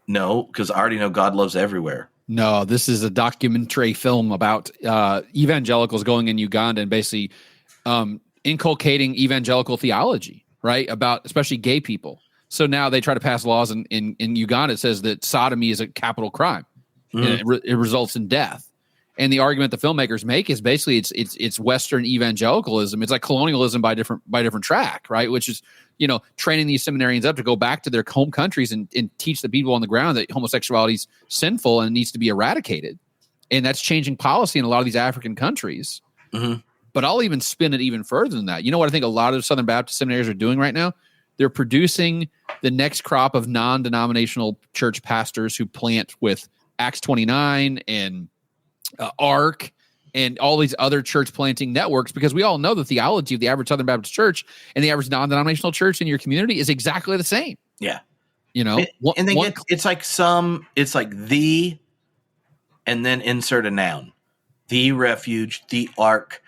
No, because I already know God loves everywhere. No, this is a documentary film about evangelicals going in Uganda and basically inculcating evangelical theology, right? About especially gay people. So now they try to pass laws in Uganda. It says that sodomy is a capital crime. And it results in death. And the argument the filmmakers make is basically it's Western evangelicalism. It's like colonialism by different track, right? Which is, training these seminarians up to go back to their home countries and teach the people on the ground that homosexuality is sinful and needs to be eradicated. And that's changing policy in a lot of these African countries. Mm-hmm. But I'll even spin it even further than that. You know what I think a lot of Southern Baptist seminaries are doing right now? They're producing the next crop of non-denominational church pastors who plant with Acts 29 and ARC and all these other church planting networks, because we all know the theology of the average Southern Baptist church and the average non-denominational church in your community is exactly the same. Yeah. And it's like the, and then insert a noun, the refuge, the ark,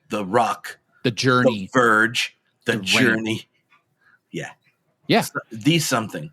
the rock, the journey, the verge, the journey. Rain. Yeah. Yeah. The something.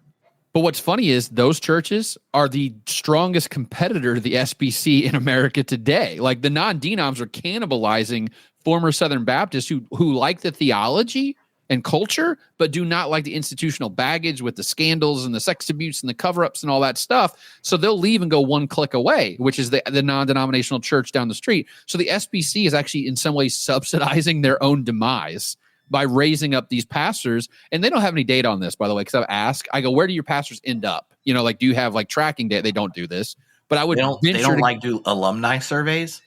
But what's funny is those churches are the strongest competitor to the SBC in America today. Like the non-denoms are cannibalizing former Southern Baptists who like the theology and culture, but do not like the institutional baggage with the scandals and the sex abuse and the cover-ups and all that stuff. So they'll leave and go one click away, which is the non-denominational church down the street. So the SBC is actually in some ways subsidizing their own demise by raising up these pastors. And they don't have any data on this, by the way, because I've asked, I go, where do your pastors end up? Do you have like tracking data? They don't do this, but I would they don't do alumni surveys.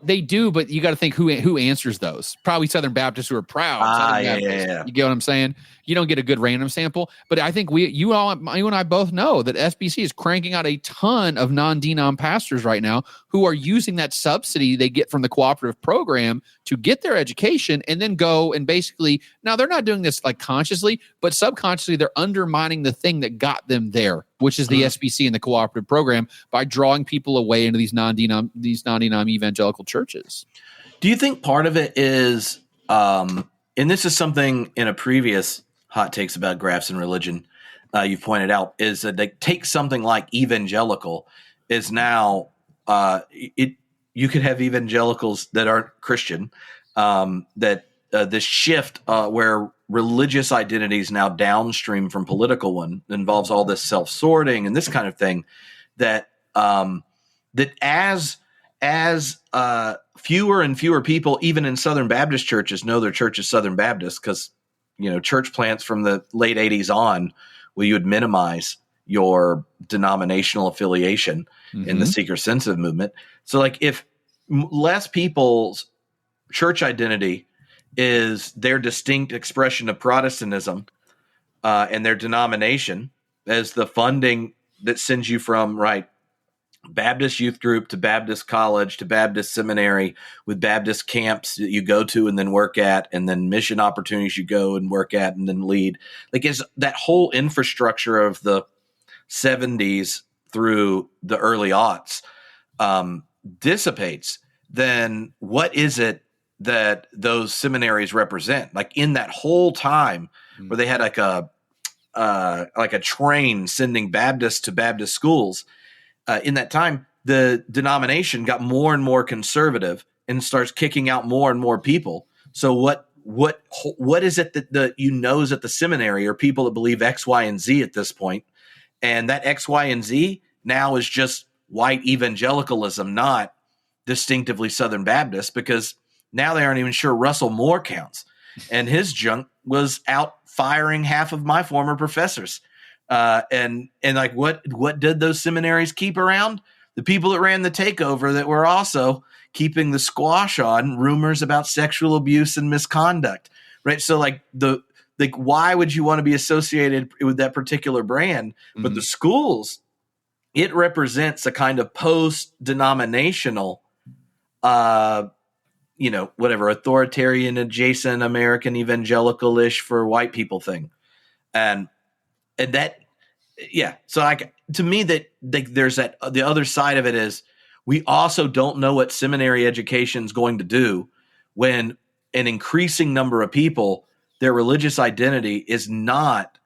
They do, but you got to think who answers those. Probably Southern Baptists who are proud. Yeah. You get what I'm saying? You don't get a good random sample, but I think you and I both know that SBC is cranking out a ton of non-denom pastors right now who are using that subsidy they get from the cooperative program to get their education and then go and basically, now they're not doing this like consciously, but subconsciously they're undermining the thing that got them there, which is the SBC and the cooperative program, by drawing people away into these non-denom evangelical churches. Do you think part of it is, and this is something in a previous hot takes about graphs and religion you've pointed out, is that they take something like evangelical is now you could have evangelicals that aren't Christian, that this shift where religious identity is now downstream from political one involves all this self-sorting and this kind of thing, that that as fewer and fewer people, even in Southern Baptist churches, know their church is Southern Baptist, because church plants from the late 80s on, where you would minimize your denominational affiliation in the seeker-sensitive movement. So like if less people's church identity is their distinct expression of Protestantism and their denomination as the funding that sends you from Baptist youth group to Baptist college to Baptist seminary, with Baptist camps that you go to and then work at, and then mission opportunities you go and work at and then lead. Like, is that whole infrastructure of the 70s through the early aughts dissipates, then what is it that those seminaries represent? Like in that whole time where they had like a train sending Baptists to Baptist schools, in that time, the denomination got more and more conservative and starts kicking out more and more people. So what is it that is at the seminary are people that believe X, Y, and Z at this point, and that X, Y, and Z now is just white evangelicalism, not distinctively Southern Baptist, because now they aren't even sure Russell Moore counts, and his junk was out firing half of my former professors. And like what did those seminaries keep around? The people that ran the takeover that were also keeping the squash on rumors about sexual abuse and misconduct, right? So why would you want to be associated with that particular brand? But the schools, it represents a kind of post-denominational, authoritarian adjacent American evangelical-ish for white people thing. And that, yeah. So to me, that there's that, the other side of it is We also don't know what seminary education is going to do when an increasing number of people, their religious identity is not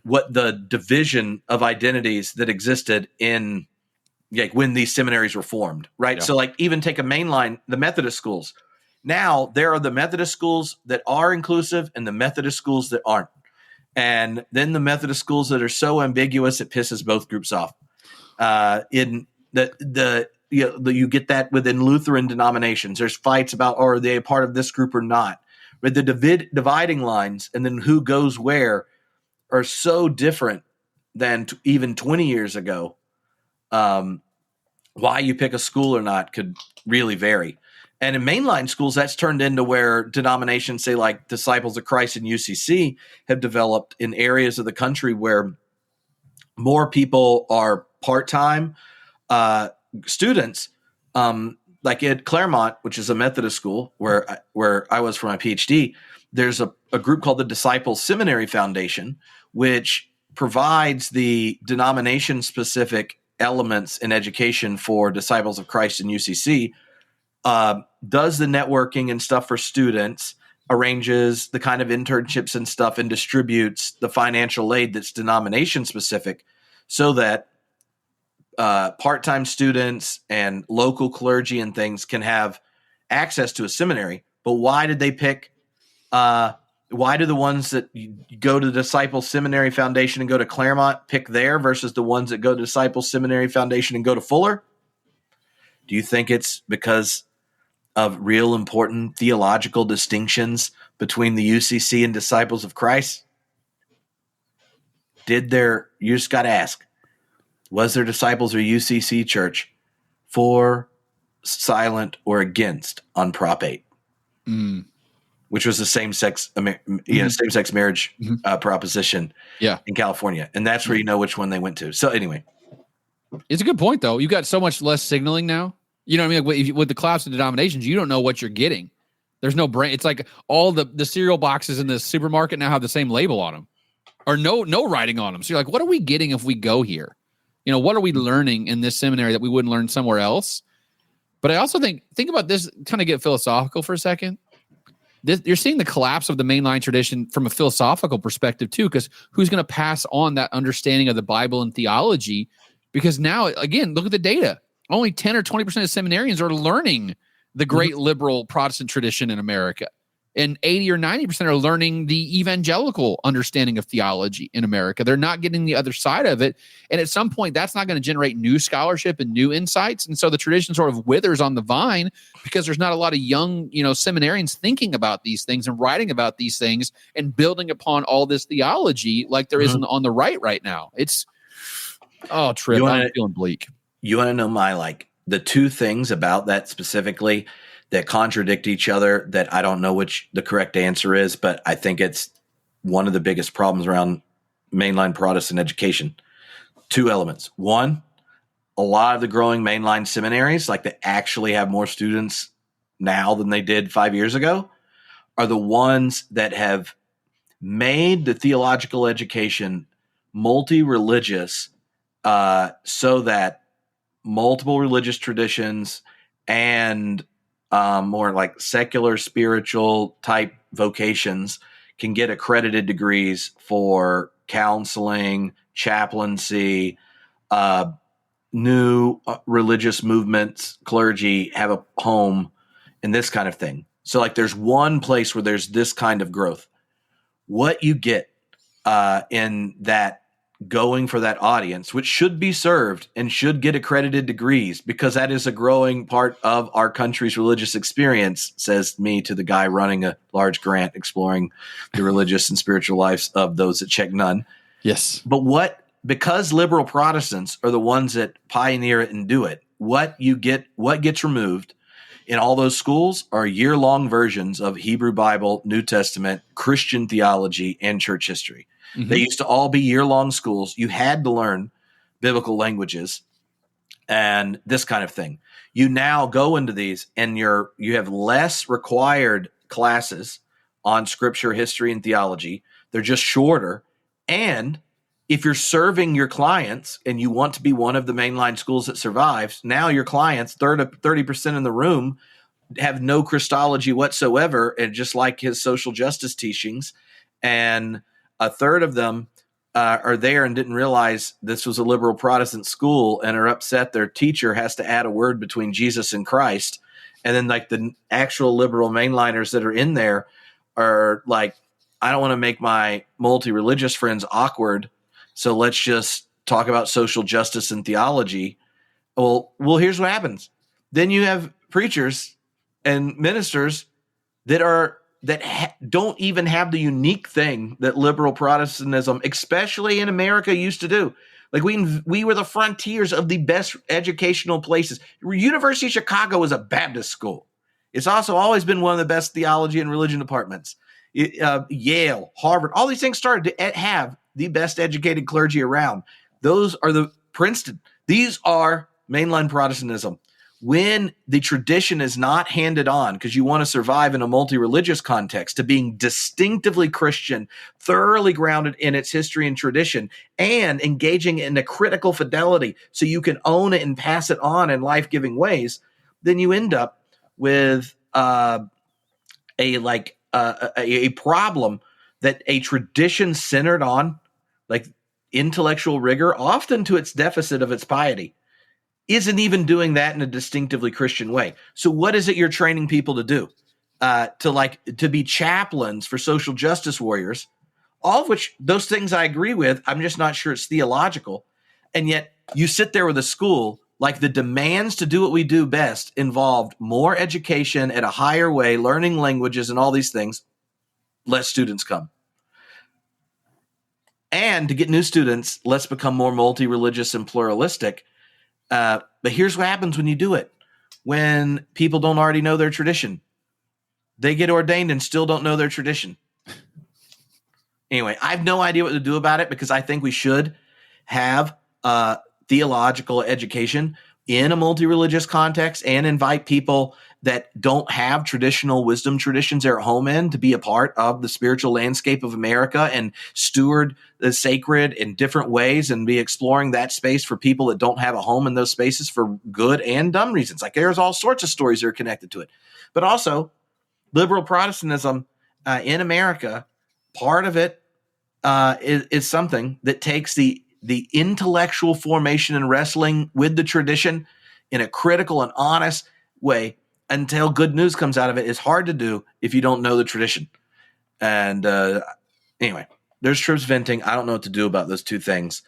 what the division of identities that existed in when these seminaries were formed, right? Yeah. So like even take a mainline, the Methodist schools. Now there are the Methodist schools that are inclusive and the Methodist schools that aren't. And then the Methodist schools that are so ambiguous, it pisses both groups off. In you get that within Lutheran denominations. There's fights about, are they a part of this group or not? But the dividing lines and then who goes where are so different than even 20 years ago. Why you pick a school or not could really vary. And in mainline schools, that's turned into where denominations, say like Disciples of Christ and UCC, have developed in areas of the country where more people are part-time students. Like at Claremont, which is a Methodist school where I was for my PhD, there's a group called the Disciples Seminary Foundation, which provides the denomination-specific elements in education for Disciples of Christ and UCC, does the networking and stuff for students, arranges the kind of internships and stuff, and distributes the financial aid that's denomination-specific so that part-time students and local clergy and things can have access to a seminary. But why did they pick why do the ones that go to the Disciples Seminary Foundation and go to Claremont pick there versus the ones that go to Disciples Seminary Foundation and go to Fuller? Do you think it's because of real important theological distinctions between the UCC and Disciples of Christ? You just got to ask, was there Disciples or UCC church for, silent, or against on Prop 8? Which was the same-sex marriage proposition in California. And that's where you know which one they went to. So anyway. It's a good point, though. You got so much less signaling now. You know what I mean? Like with the collapse of denominations, you don't know what you're getting. There's no brand. It's like all the cereal boxes in the supermarket now have the same label on them or no writing on them. So you're like, what are we getting if we go here? You know, what are we learning in this seminary that we wouldn't learn somewhere else? But I also think about this, kind of get philosophical for a second. You're seeing the collapse of the mainline tradition from a philosophical perspective too, because who's going to pass on that understanding of the Bible and theology? Because now, again, look at the data. Only 10 or 20% of seminarians are learning the great liberal Protestant tradition in America. And 80 or 90% are learning the evangelical understanding of theology in America. They're not getting the other side of it. And at some point, that's not going to generate new scholarship and new insights. And so the tradition sort of withers on the vine because there's not a lot of young, seminarians thinking about these things and writing about these things and building upon all this theology like there isn't on the right now. It's, Trip, I'm feeling bleak. You want to know the two things about that specifically that contradict each other that I don't know which the correct answer is, but I think it's one of the biggest problems around mainline Protestant education. Two elements. One, a lot of the growing mainline seminaries, that actually have more students now than they did 5 years ago, are the ones that have made the theological education multi-religious so that multiple religious traditions and more like secular, spiritual type vocations can get accredited degrees for counseling, chaplaincy, new religious movements, clergy have a home, and this kind of thing. So there's one place where there's this kind of growth. What you get in that going for that audience, which should be served and should get accredited degrees because that is a growing part of our country's religious experience, says me to the guy running a large grant exploring the religious and spiritual lives of those that check none. Yes. But because liberal Protestants are the ones that pioneer it and do it, what gets removed in all those schools are year-long versions of Hebrew Bible, New Testament, Christian theology, and church history. Mm-hmm. They used to all be year-long schools. You had to learn biblical languages and this kind of thing. You now go into these and you have less required classes on scripture, history, and theology. They're just shorter, and if you're serving your clients and you want to be one of the mainline schools that survives, now your clients, 30% in the room, have no Christology whatsoever, and just like his social justice teachings, and a third of them are there and didn't realize this was a liberal Protestant school and are upset their teacher has to add a word between Jesus and Christ. And then like the actual liberal mainliners that are in there are like, I don't want to make my multi-religious friends awkward, so let's just talk about social justice and theology. Well, here's what happens. Then you have preachers and ministers that don't even have the unique thing that liberal Protestantism, especially in America, used to do. Like we were the frontiers of the best educational places. University of Chicago was a Baptist school. It's also always been one of the best theology and religion departments. Yale, Harvard, all these things started to have the best educated clergy around. Those are the Princeton. These are mainline Protestantism. When the tradition is not handed on, because you want to survive in a multi-religious context, to being distinctively Christian, thoroughly grounded in its history and tradition, and engaging in a critical fidelity so you can own it and pass it on in life-giving ways, then you end up with a problem that a tradition centered on like intellectual rigor, often to its deficit of its piety, isn't even doing that in a distinctively Christian way. So what is it you're training people to do? To be chaplains for social justice warriors, all of which those things I agree with. I'm just not sure it's theological. And yet you sit there with a school, like the demands to do what we do best involved more education at a higher way, learning languages and all these things. Less students come. And to get new students, let's become more multi-religious and pluralistic. But here's what happens when you do it. When people don't already know their tradition, they get ordained and still don't know their tradition. Anyway, I have no idea what to do about it, because I think we should have theological education in a multi-religious context and invite people that don't have traditional wisdom traditions they're at home in to be a part of the spiritual landscape of America and steward the sacred in different ways and be exploring that space for people that don't have a home in those spaces for good and dumb reasons. Like there's all sorts of stories that are connected to it. But also liberal Protestantism in America, part of it is something that takes the intellectual formation and wrestling with the tradition in a critical and honest way until good news comes out of it is hard to do if you don't know the tradition. And anyway, there's Tripp's venting. I don't know what to do about those two things.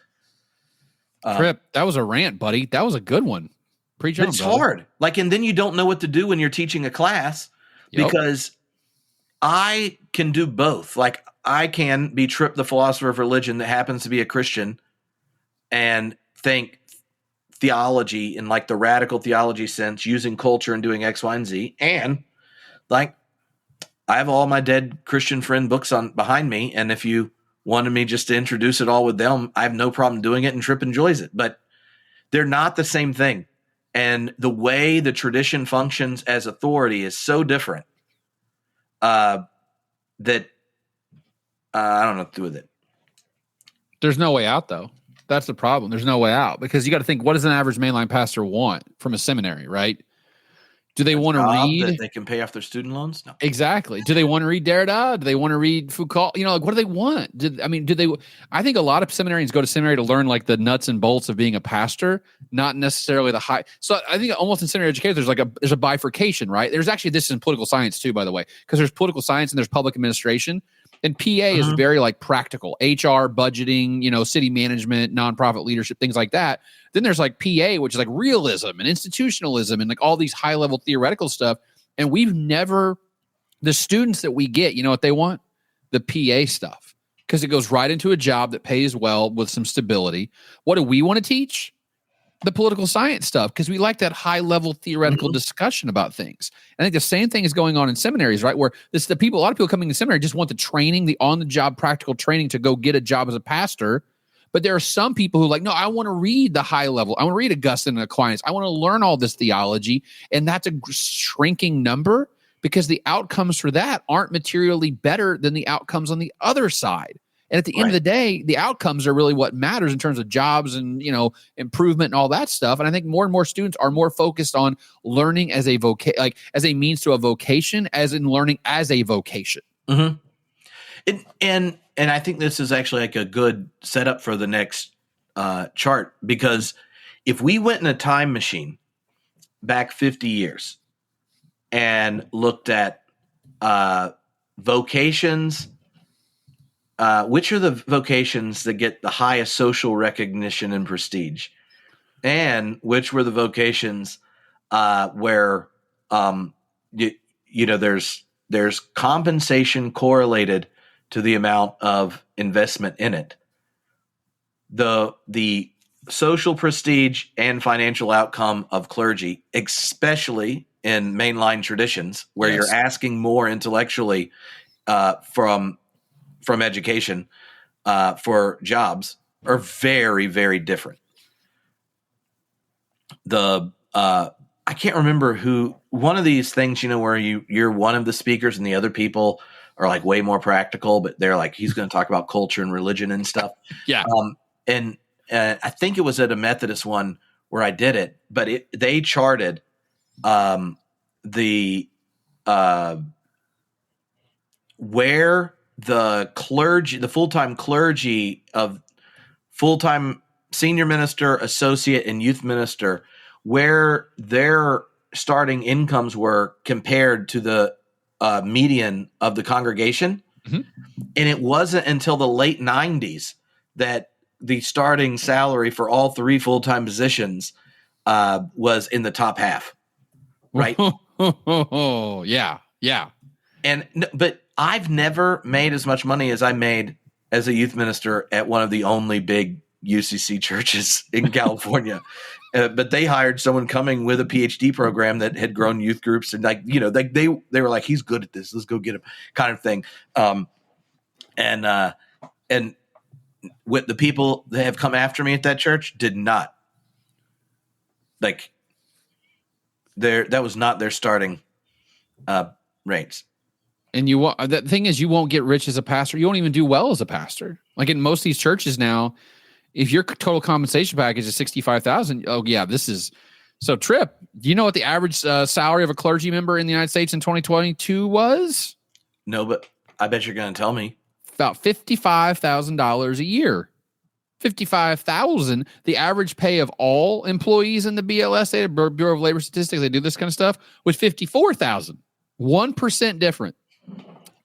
Tripp, that was a rant, buddy. That was a good one. Preach on, It's brother. hard. Like, and then you don't know what to do when you're teaching a class, because I can do both. Like I can be Tripp, the philosopher of religion that happens to be a Christian, and think theology in like the radical theology sense, using culture and doing X, Y, and Z. And like, I have all my dead Christian friend books on behind me. And if you wanted me just to introduce it all with them, I have no problem doing it, and Tripp enjoys it, but they're not the same thing. And the way the tradition functions as authority is so different that I don't know what to do with it. There's no way out, though. That's the problem. There's no way out, because you got to think, what does an average mainline pastor want from a seminary, right? Do they want to read? That they can pay off their student loans? No. Exactly. Do they want to read Derrida? Do they want to read Foucault? You know, like, what do they want? I think a lot of seminarians go to seminary to learn like the nuts and bolts of being a pastor, not necessarily the high. So I think almost in seminary education, there's a bifurcation, right? There's actually, this is in political science too, by the way, because there's political science and there's public administration. And PA is very like practical, HR, budgeting, you know, city management, nonprofit leadership, things like that. Then there's like PA, which is like realism and institutionalism and like all these high level theoretical stuff. And the students that we get, you know what they want? The PA stuff, because it goes right into a job that pays well with some stability. What do we want to teach? The political science stuff, because we like that high level theoretical discussion about things. I think the same thing is going on in seminaries, right? Where a lot of people coming to seminary just want the training, the on the job practical training to go get a job as a pastor. But there are some people who like, no, I want to read the high level. I want to read Augustine and Aquinas. I want to learn all this theology. And that's a shrinking number, because the outcomes for that aren't materially better than the outcomes on the other side. And at the end of the day, the outcomes are really what matters in terms of jobs and, improvement and all that stuff. And I think more and more students are more focused on learning as a as a means to a vocation, as in learning as a vocation. Mm-hmm. And I think this is actually like a good setup for the next chart, because if we went in a time machine back 50 years and looked at vocations, which are the vocations that get the highest social recognition and prestige, and which were the vocations where there's compensation correlated to the amount of investment in it. The social prestige and financial outcome of clergy, especially in mainline traditions where you're asking more intellectually from education for jobs, are very, very different. I can't remember who, one of these things, where you're one of the speakers and the other people are like way more practical, but they're like, he's going to talk about culture and religion and stuff. Yeah. And I think it was at a Methodist one where I did it, but they charted where the clergy, the full-time clergy of full-time senior minister, associate, and youth minister, where their starting incomes were compared to the median of the congregation. Mm-hmm. And it wasn't until the late 90s that the starting salary for all three full-time positions was in the top half. Right? Yeah. But I've never made as much money as I made as a youth minister at one of the only big UCC churches in California. But they hired someone coming with a PhD program that had grown youth groups, and they were like, he's good at this, let's go get him, kind of thing. And with the people that have come after me at that church did not that was not their starting rates. And the thing is, you won't get rich as a pastor. You won't even do well as a pastor. Like in most of these churches now, if your total compensation package is $65,000, oh yeah, this is so. Trip, do you know what the average salary of a clergy member in the United States in 2022 was? No, but I bet you're going to tell me. About $55,000 a year. $55,000. The average pay of all employees in the BLS, the Bureau of Labor Statistics, they do this kind of stuff, was $54,000. 1% different.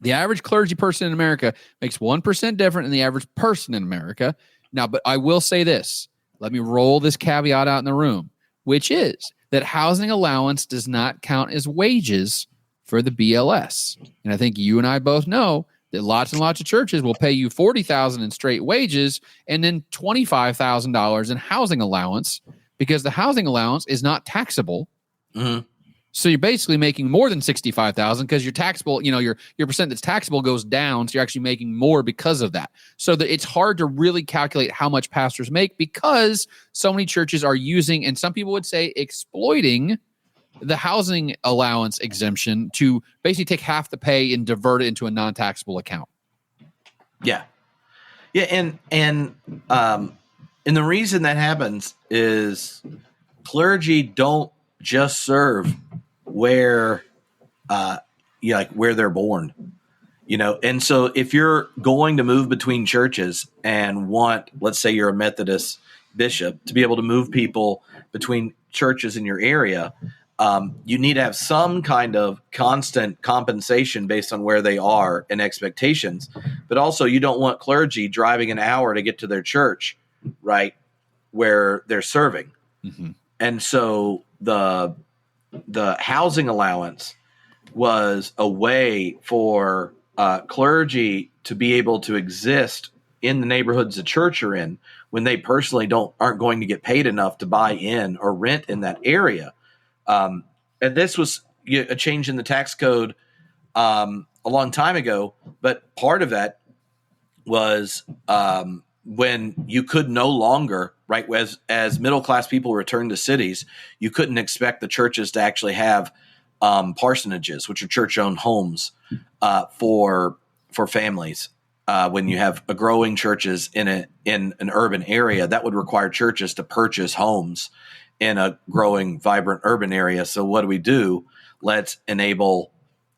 The average clergy person in America makes 1% different than the average person in America. Now, but I will say this. Let me roll this caveat out in the room, which is that housing allowance does not count as wages for the BLS. And I think you and I both know that lots and lots of churches will pay you $40,000 in straight wages and then $25,000 in housing allowance, because the housing allowance is not taxable. Mm-hmm. So you're basically making more than $65,000 because your taxable, your percent that's taxable goes down. So you're actually making more because of that. So that it's hard to really calculate how much pastors make, because so many churches are using, and some people would say exploiting, the housing allowance exemption to basically take half the pay and divert it into a non-taxable account. Yeah. Yeah. And the reason that happens is clergy don't just serve where where they're born, and so if you're going to move between churches and want, let's say you're a Methodist bishop, to be able to move people between churches in your area, you need to have some kind of constant compensation based on where they are and expectations. But also, you don't want clergy driving an hour to get to their church, right, where they're serving. Mm-hmm. And so the housing allowance was a way for clergy to be able to exist in the neighborhoods the church are in when they personally aren't going to get paid enough to buy in or rent in that area. And this was a change in the tax code a long time ago, but part of that was when you could no longer, right, as middle-class people returned to cities, you couldn't expect the churches to actually have parsonages, which are church-owned homes for families. when you have a growing churches in an urban area, that would require churches to purchase homes in a growing, vibrant urban area. So what do? Let's enable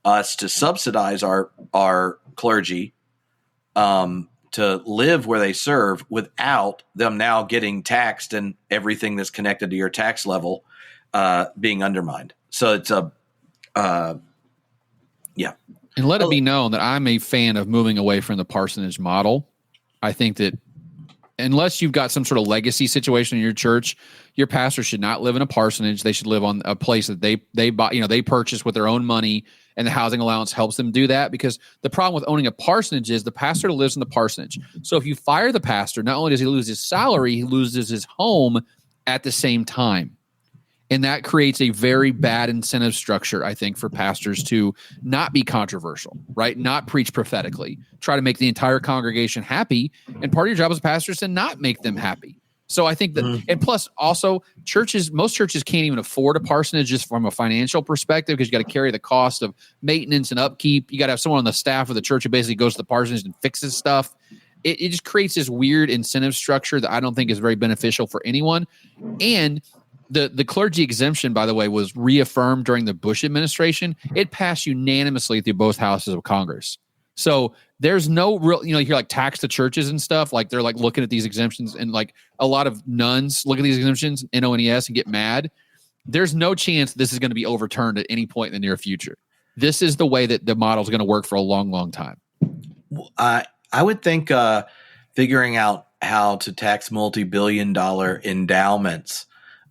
us to subsidize our clergy to live where they serve without them now getting taxed and everything that's connected to your tax level being undermined. So it's And let it be known that I'm a fan of moving away from the parsonage model. I think that unless you've got some sort of legacy situation in your church, your pastor should not live in a parsonage. They should live on a place that they buy, they purchase with their own money, and the housing allowance helps them do that. Because the problem with owning a parsonage is the pastor lives in the parsonage. So if you fire the pastor, not only does he lose his salary, he loses his home at the same time. And that creates a very bad incentive structure, I think, for pastors to not be controversial, right? Not preach prophetically, try to make the entire congregation happy. And part of your job as a pastor is to not make them happy. So I think that, and plus also most churches can't even afford a parsonage just from a financial perspective, because you got to carry the cost of maintenance and upkeep. You got to have someone on the staff of the church who basically goes to the parsonage and fixes stuff. It just creates this weird incentive structure that I don't think is very beneficial for anyone. And the clergy exemption, by the way, was reaffirmed during the Bush administration. It passed unanimously through both houses of Congress. So there's no real, you hear like tax to churches and stuff. Like they're like looking at these exemptions, and like a lot of nuns look at these exemptions, NONES, and get mad. There's no chance this is going to be overturned at any point in the near future. This is the way that the model is going to work for a long, long time. I would think figuring out how to tax multi-billion-dollar endowments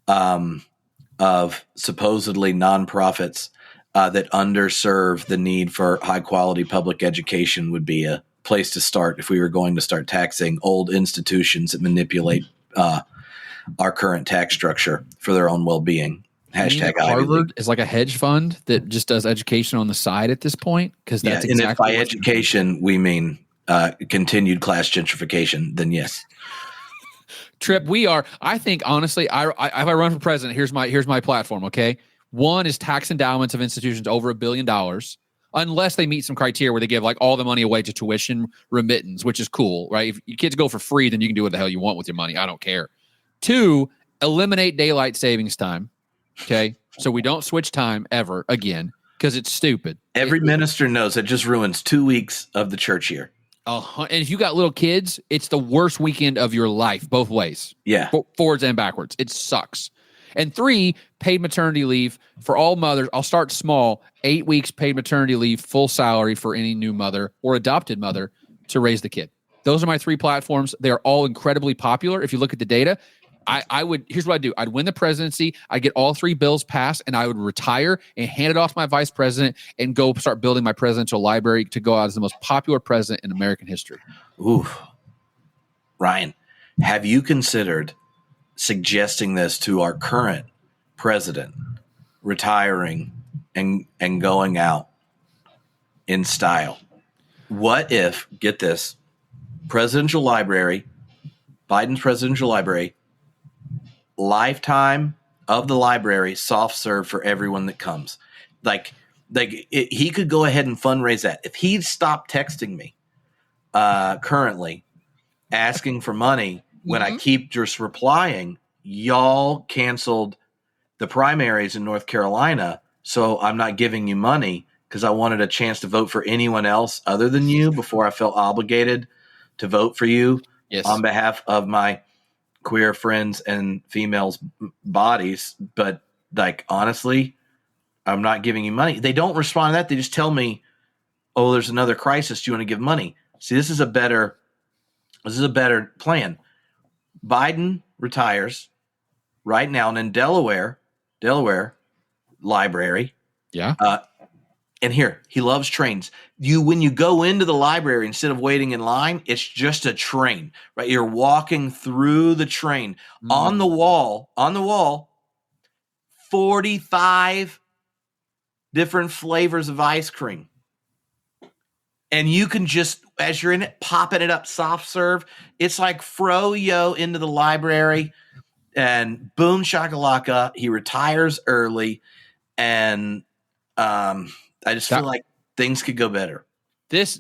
of supposedly nonprofits that underserve the need for high-quality public education would be a place to start if we were going to start taxing old institutions that manipulate our current tax structure for their own well-being. Hashtag Harvard is like a hedge fund that just does education on the side at this point, because that's and if by education we mean continued class gentrification, then yes. Trip, I think honestly, if I run for president, here's my platform. Okay. One is tax endowments of institutions over $1 billion, unless they meet some criteria where they give like all the money away to tuition remittance, which is cool, right? If your kids go for free, then you can do what the hell you want with your money. I don't care. 2, eliminate daylight savings time. Okay. So we don't switch time ever again, because it's stupid. Every minister knows it just ruins 2 weeks of the church year. And if you got little kids, it's the worst weekend of your life, both ways. Yeah. Forwards and backwards. It sucks. And 3, paid maternity leave for all mothers. I'll start small. 8 weeks paid maternity leave, full salary for any new mother or adopted mother to raise the kid. Those are my 3 platforms. They are all incredibly popular. If you look at the data, here's what I'd do. I'd win the presidency. I'd get all 3 bills passed, and I would retire and hand it off to my vice president and go start building my presidential library to go out as the most popular president in American history. Ooh. Ryan, have you considered suggesting this to our current president, retiring and going out in style? What if, get this, presidential library, Biden's presidential library, lifetime of the library, soft serve for everyone that comes. He could go ahead and fundraise that. If he stopped texting me currently asking for money when I keep just replying, y'all canceled the primaries in North Carolina, so I'm not giving you money because I wanted a chance to vote for anyone else other than you before I felt obligated to vote for you on behalf of my queer friends and females' bodies. But honestly, I'm not giving you money. They don't respond to that. They just tell me, oh, there's another crisis. Do you want to give money? See, this is a better plan. Biden retires right now, and in Delaware library. Yeah. And here, he loves trains. When you go into the library, instead of waiting in line, it's just a train, right? You're walking through the train. On the wall, 45 different flavors of ice cream. And you can just, as you're in it, popping it up soft serve. It's like fro-yo into the library, and boom shakalaka, he retires early. And I just feel like things could go better. This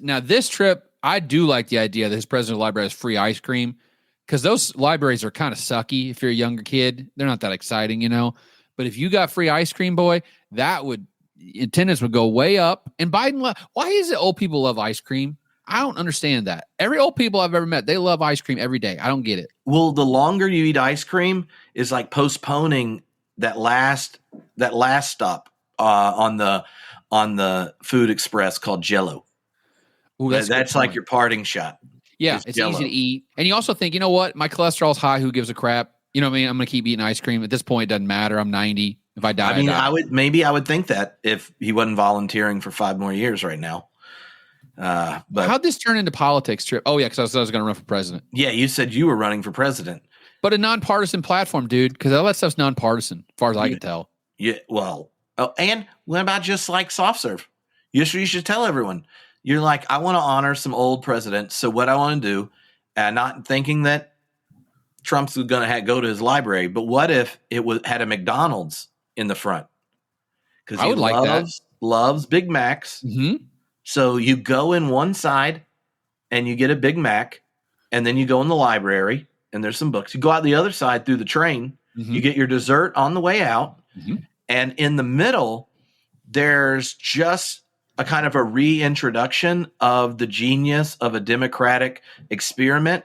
trip, I do like the idea that his presidential library has free ice cream, because those libraries are kind of sucky. If you're a younger kid, they're not that exciting, you know. But if you got free ice cream, boy, that would attendance would go way up. And Biden, why is it old people love ice cream? I don't understand that. Every old people I've ever met, they love ice cream every day. I don't get it. Well, the longer you eat ice cream is like postponing that last stop on the Food Express called Jell-O. Ooh, that's like your parting shot. Yeah, it's Jell-O. Easy to eat. And you also think, you know what? My cholesterol's high. Who gives a crap? You know what I mean? I'm going to keep eting ice cream. At this point, it doesn't matter. I'm 90. If I die, I mean, I I would think that if he wasn't volunteering for 5 more years right now. But how'd this turn into politics, Trip? Oh, yeah, because I was going to run for president. Yeah, you said you were running for president. But a nonpartisan platform, dude, because all that stuff's nonpartisan, as far as I can tell. Yeah, well, and what about just like soft serve? You should tell everyone. You're like, I want to honor some old presidents. So what I want to do, not thinking that Trump's going to go to his library, but what if it had a McDonald's in the front? Because I would like that. Loves Big Macs. Mm-hmm. So you go in one side and you get a Big Mac, and then you go in the library and there's some books. You go out the other side through the train. Mm-hmm. You get your dessert on the way out. Mm-hmm. And in the middle, there's just a kind of a reintroduction of the genius of a democratic experiment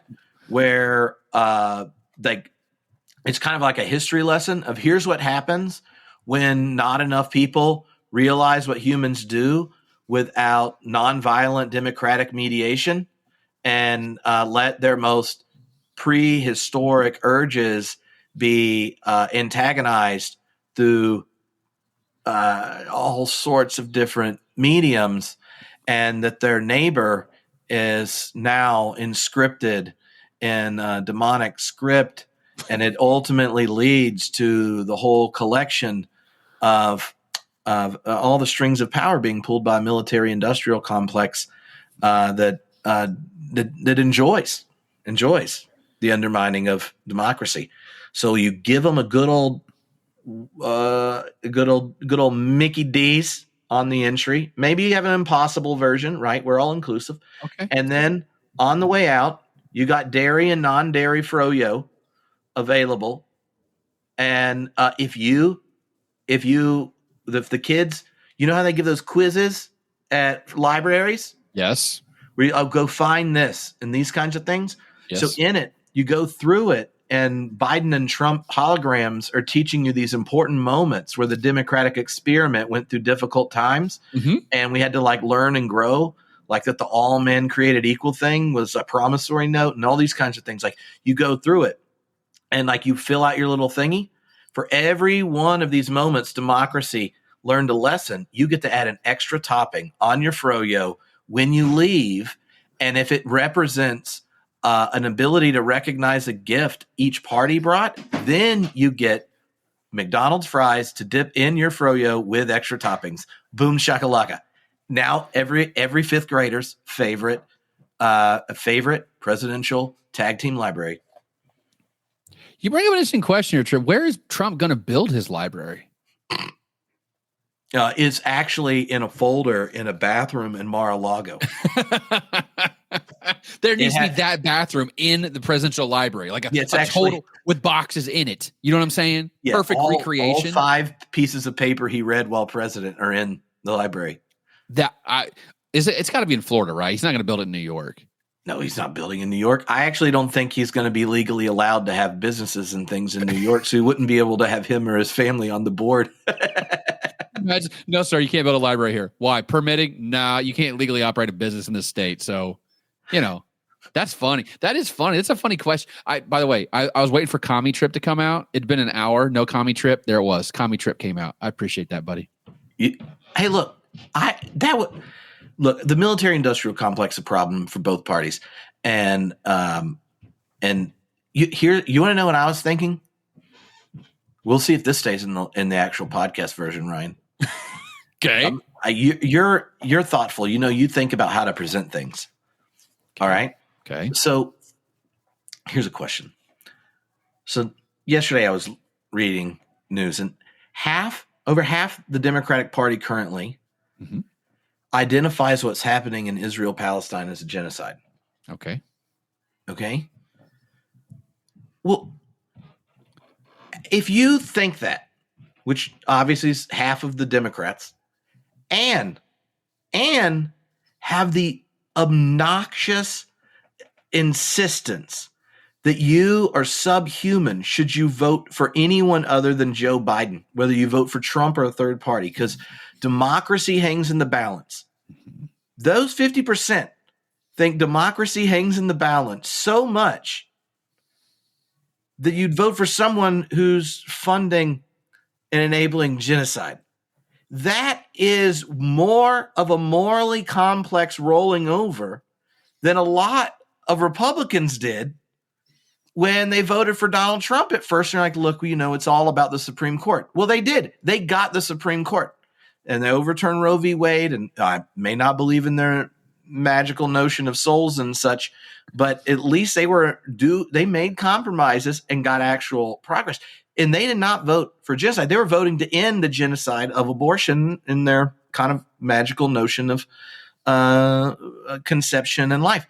where it's kind of like a history lesson of here's what happens when not enough people realize what humans do without nonviolent democratic mediation and let their most prehistoric urges be antagonized through all sorts of different mediums, and that their neighbor is now inscripted in demonic script, and it ultimately leads to the whole collection of all the strings of power being pulled by a military-industrial complex that enjoys the undermining of democracy. So you give them a good old Mickey D's on the entry. Maybe you have an impossible version, right? We're all inclusive. Okay. And then on the way out, you got dairy and non-dairy froyo available. And if the kids, you know how they give those quizzes at libraries? Yes. Where I'll go find this and these kinds of things. Yes. So in it, you go through it, and Biden and Trump holograms are teaching you these important moments where the democratic experiment went through difficult times, mm-hmm. and we had to learn and grow, like that the all men created equal thing was a promissory note and all these kinds of things. Like you go through it and you fill out your little thingy. For every one of these moments, democracy learned a lesson. You get to add an extra topping on your froyo when you leave. And if it represents an ability to recognize a gift each party brought, then you get McDonald's fries to dip in your froyo with extra toppings. Boom shakalaka. Now every fifth grader's favorite presidential tag team library. You bring up an interesting question here, Trip. Where is Trump going to build his library? It's actually in a folder in a bathroom in Mar-a-Lago. There needs to be that bathroom in the presidential library, like a total with boxes in it. You know what I'm saying? Yeah, perfect recreation. All 5 pieces of paper he read while president are in the library. It's got to be in Florida, right? He's not going to build it in New York. No, he's not building in New York. I actually don't think he's going to be legally allowed to have businesses and things in New York, so he wouldn't be able to have him or his family on the board. Imagine, no, sir, you can't build a library here. Why? Permitting? Nah, you can't legally operate a business in this state. So, that's funny. That is funny. It's a funny question. By the way, I was waiting for Commie Trip to come out. It'd been an hour. No Commie Trip. There it was. Commie Trip came out. I appreciate that, buddy. Hey, look, the military-industrial complex is a problem for both parties, and you want to know what I was thinking? We'll see if this stays in the actual podcast version, Ryan. Okay. You're thoughtful. You think about how to present things. Okay. All right. Okay. So here's a question. So yesterday I was reading news, and over half the Democratic Party currently identifies what's happening in Israel-Palestine as a genocide. Okay. Okay? Well, if you think that, which obviously is half of the Democrats, and have the obnoxious insistence that you are subhuman should you vote for anyone other than Joe Biden, whether you vote for Trump or a third party, because democracy hangs in the balance. Those 50% think democracy hangs in the balance so much that you'd vote for someone who's funding and enabling genocide. That is more of a morally complex rolling over than a lot of Republicans did when they voted for Donald Trump at first. They're like, look, it's all about the Supreme Court. Well, they did. They got the Supreme Court. And they overturned Roe v. Wade. And I may not believe in their magical notion of souls and such, but at least they made compromises and got actual progress. And they did not vote for genocide. They were voting to end the genocide of abortion in their kind of magical notion of conception and life.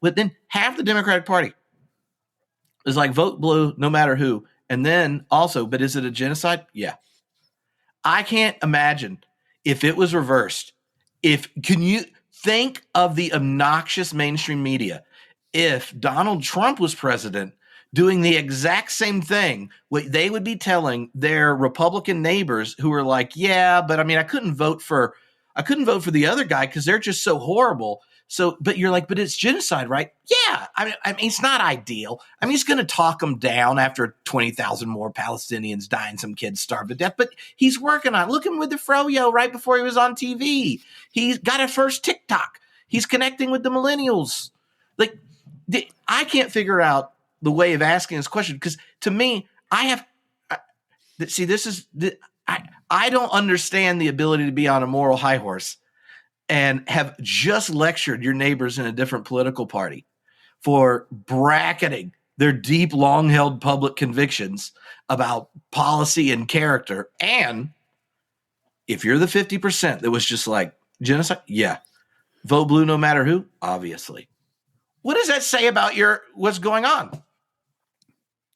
But then half the Democratic Party is like, vote blue no matter who. And then also, but is it a genocide? Yeah. I can't imagine if it was reversed. Can you think of the obnoxious mainstream media if Donald Trump was president doing the exact same thing? What they would be telling their Republican neighbors who are like, yeah, but I couldn't vote for the other guy because they're just so horrible. So, but you're like, but it's genocide, right? Yeah. I mean, it's not ideal. He's going to talk them down after 20,000 more Palestinians die and some kids starve to death, but he's working on it. Look at him with the froyo right before he was on TV. He's got a first TikTok. He's connecting with the millennials. Like, I can't figure out the way of asking this question, because to me, I don't understand the ability to be on a moral high horse and have just lectured your neighbors in a different political party for bracketing their deep, long-held public convictions about policy and character. And if you're the 50% that was just like, genocide, yeah, vote blue no matter who, obviously. What does that say about what's going on?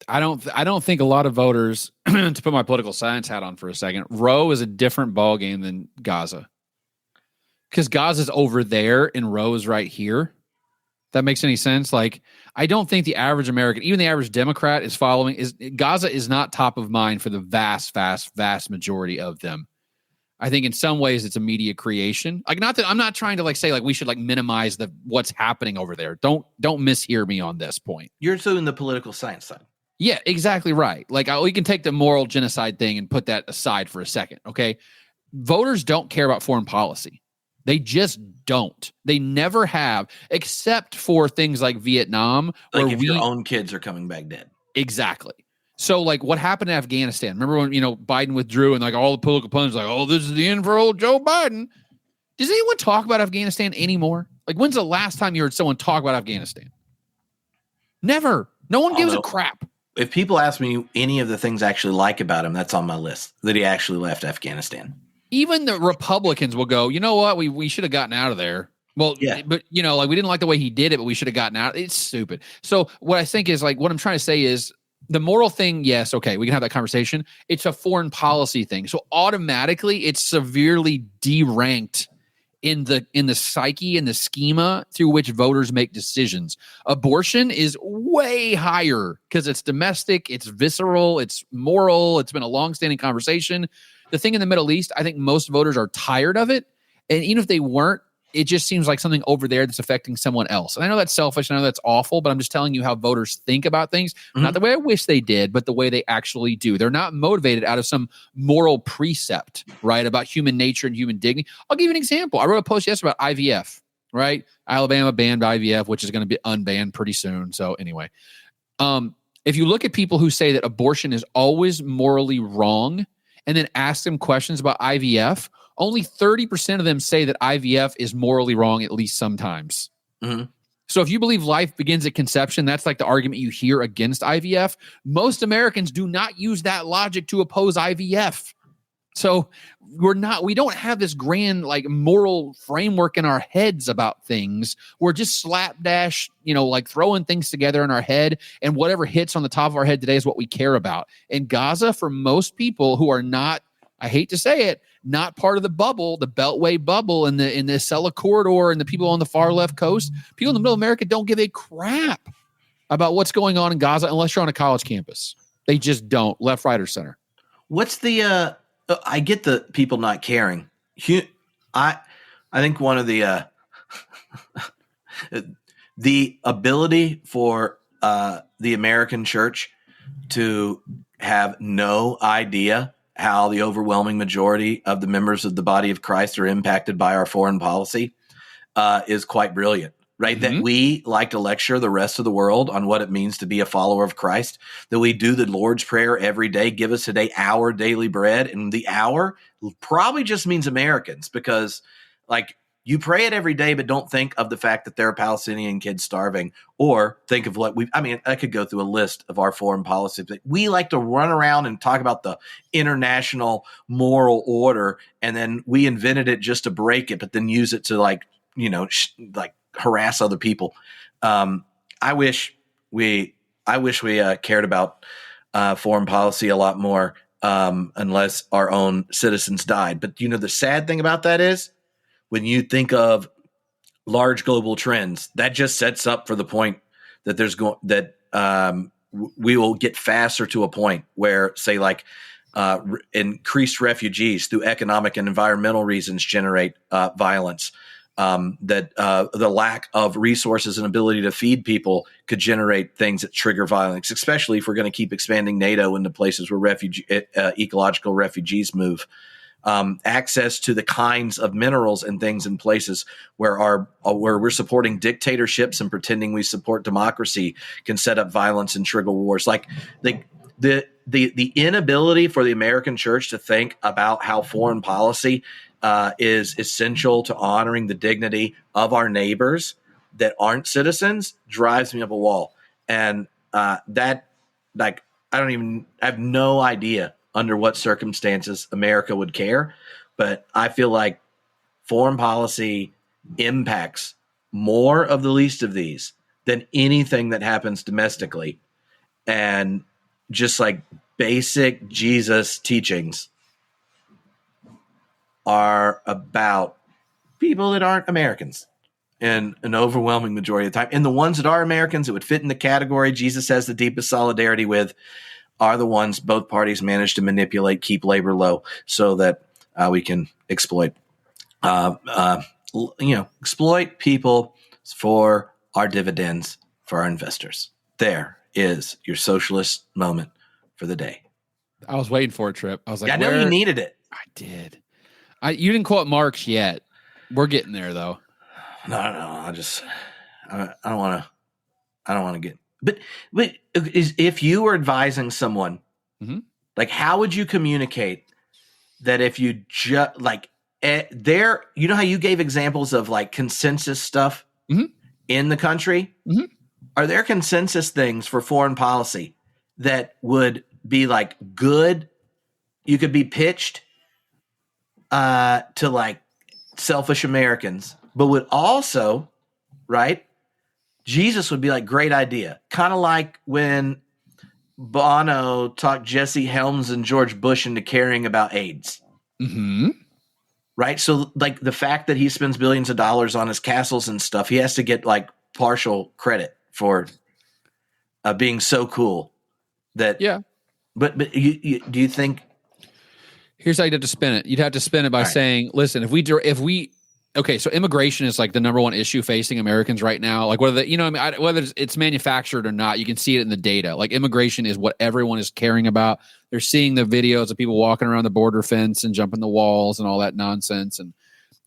I don't think a lot of voters, to put my political science hat on for a second, Roe is a different ballgame than Gaza. Because Gaza's over there and Roe is right here. That makes any sense? Like, I don't think the average American, even the average Democrat, Gaza is not top of mind for the vast, vast, vast majority of them. I think in some ways it's a media creation. Like, not that I'm not trying to say we should minimize what's happening over there. Don't mishear me on this point. You're still in the political science side. Yeah, exactly right. We can take the moral genocide thing and put that aside for a second. Okay. Voters don't care about foreign policy. They just don't. They never have, except for things like Vietnam. Like if your own kids are coming back dead. Exactly. So what happened in Afghanistan? Remember when, Biden withdrew and all the political opponents were like, oh, this is the end for old Joe Biden. Does anyone talk about Afghanistan anymore? When's the last time you heard someone talk about Afghanistan? Never. No one gives a crap. If people ask me any of the things I actually like about him, that's on my list, that he actually left Afghanistan. Even the Republicans will go, you know what? We should have gotten out of there. Well, yeah, but we didn't like the way he did it, but we should have gotten out. It's stupid. So what I think is what I'm trying to say is the moral thing. Yes. Okay. We can have that conversation. It's a foreign policy thing. So automatically it's severely deranked in the psyche and the schema through which voters make decisions. Abortion is way higher because it's domestic, it's visceral, it's moral. It's been a longstanding conversation. The thing in the Middle East, I think most voters are tired of it. And even if they weren't, it just seems like something over there that's affecting someone else. And I know that's selfish. I know that's awful, but I'm just telling you how voters think about things. Mm-hmm. Not the way I wish they did, but the way they actually do. They're not motivated out of some moral precept, right, about human nature and human dignity. I'll give you an example. I wrote a post yesterday about IVF, right? Alabama banned IVF, which is going to be unbanned pretty soon. So anyway, if you look at people who say that abortion is always morally wrong, and then ask them questions about IVF, only 30% of them say that IVF is morally wrong at least sometimes. Mm-hmm. So if you believe life begins at conception, that's the argument you hear against IVF. Most Americans do not use that logic to oppose IVF. So we don't have this grand like moral framework in our heads about things. We're just slapdash, like throwing things together in our head, and whatever hits on the top of our head today is what we care about. In Gaza, for most people who are not, I hate to say it, not part of the bubble, the Beltway bubble in the Acela corridor, and the people on the far left coast, people in the middle of America don't give a crap about what's going on in Gaza unless you're on a college campus. They just don't, left, right, or center. What's the I get the people not caring. I think one of the the ability for the American church to have no idea how the overwhelming majority of the members of the body of Christ are impacted by our foreign policy is quite brilliant. Right? Mm-hmm. That we like to lecture the rest of the world on what it means to be a follower of Christ, that we do the Lord's Prayer every day, give us today our daily bread. And the hour probably just means Americans, because like you pray it every day, but don't think of the fact that there are Palestinian kids starving, or think of what I could go through a list of our foreign policy. But we like to run around and talk about the international moral order, and then we invented it just to break it, but then use it to like harass other people. I wish we cared about foreign policy a lot more, unless our own citizens died. But the sad thing about that is, when you think of large global trends, that just sets up for the point that we will get faster to a point where, say, like increased refugees through economic and environmental reasons generate violence. That the lack of resources and ability to feed people could generate things that trigger violence, especially if we're going to keep expanding NATO into places where ecological refugees move. Access to the kinds of minerals and things in places where we're supporting dictatorships and pretending we support democracy can set up violence and trigger wars. Like the inability for the American church to think about how foreign policy is essential to honoring the dignity of our neighbors that aren't citizens drives me up a wall. And I have no idea under what circumstances America would care, but I feel like foreign policy impacts more of the least of these than anything that happens domestically. And just like basic Jesus teachings are about people that aren't Americans in an overwhelming majority of the time. And the ones that are Americans that would fit in the category Jesus has the deepest solidarity with are the ones both parties manage to manipulate, keep labor low, so that we can exploit people for our dividends, for our investors. There is your socialist moment for the day. I was waiting for a trip. I was like, I know you needed it. I did. You didn't quote Marx yet. We're getting there though. No. I don't want to get. But if you were advising someone, mm-hmm. like, how would you communicate that if you just how you gave examples of like consensus stuff mm-hmm. in the country? Mm-hmm. Are there consensus things for foreign policy that would be like good? You could be pitched to like selfish Americans, but would also, right? Jesus would be like, great idea. Kind of like when Bono talked Jesse Helms and George Bush into caring about AIDS. Mm-hmm. Right? So like the fact that he spends billions of dollars on his castles and stuff, he has to get like partial credit for being so cool that. Yeah. But do you think? Here's how you'd have to spin it. You'd have to spin it by saying, listen, okay, so immigration is like the number one issue facing Americans right now. Like whether it's manufactured or not, you can see it in the data. Like immigration is what everyone is caring about. They're seeing the videos of people walking around the border fence and jumping the walls and all that nonsense. And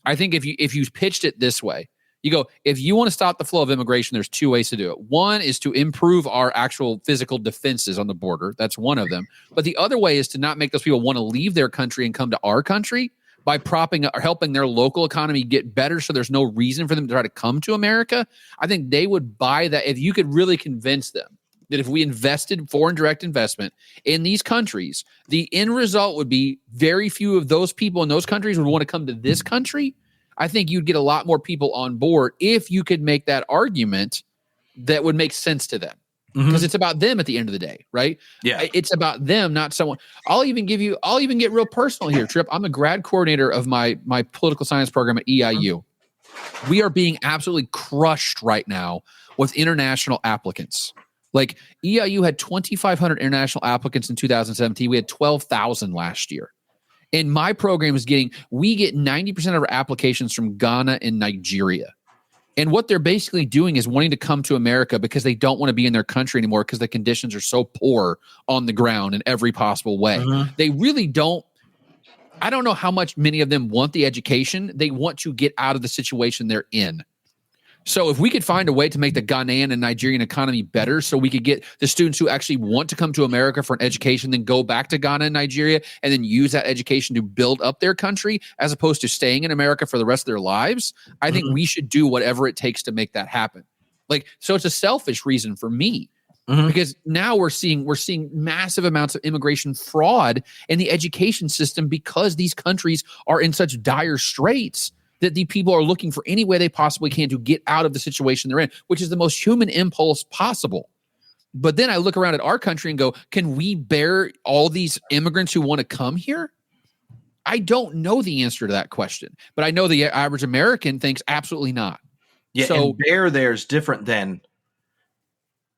I think if you pitched it this way, you go, if you want to stop the flow of immigration, there's two ways to do it. One is to improve our actual physical defenses on the border. That's one of them. But the other way is to not make those people want to leave their country and come to our country by propping up or helping their local economy get better so there's no reason for them to try to come to America. I think they would buy that if you could really convince them that if we invested foreign direct investment in these countries, the end result would be very few of those people in those countries would want to come to this country. I think you'd get a lot more people on board if you could make that argument that would make sense to them. Because it's about them at the end of the day, right? Yeah. It's about them, not someone. I'll even get real personal here, Trip. I'm a grad coordinator of my political science program at EIU. We are being absolutely crushed right now with international applicants. Like EIU had 2,500 international applicants in 2017. We had 12,000 last year. And my program is we get 90% of our applications from Ghana and Nigeria. And what they're basically doing is wanting to come to America because they don't want to be in their country anymore because the conditions are so poor on the ground in every possible way. They really don't. I don't know how much many of them want the education. They want to get out of the situation they're in. So if we could find a way to make the Ghanaian and Nigerian economy better so we could get the students who actually want to come to America for an education, then go back to Ghana and Nigeria and then use that education to build up their country as opposed to staying in America for the rest of their lives, I think we should do whatever it takes to make that happen. So it's a selfish reason for me. Because now we're seeing massive amounts of immigration fraud in the education system because these countries are in such dire straits that the people are looking for any way they possibly can to get out of the situation they're in, which is the most human impulse possible. But then I look around at our country and go, can we bear all these immigrants who want to come here? I don't know the answer to that question, but I know the average American thinks absolutely not. Yeah, so, and bear there's different than,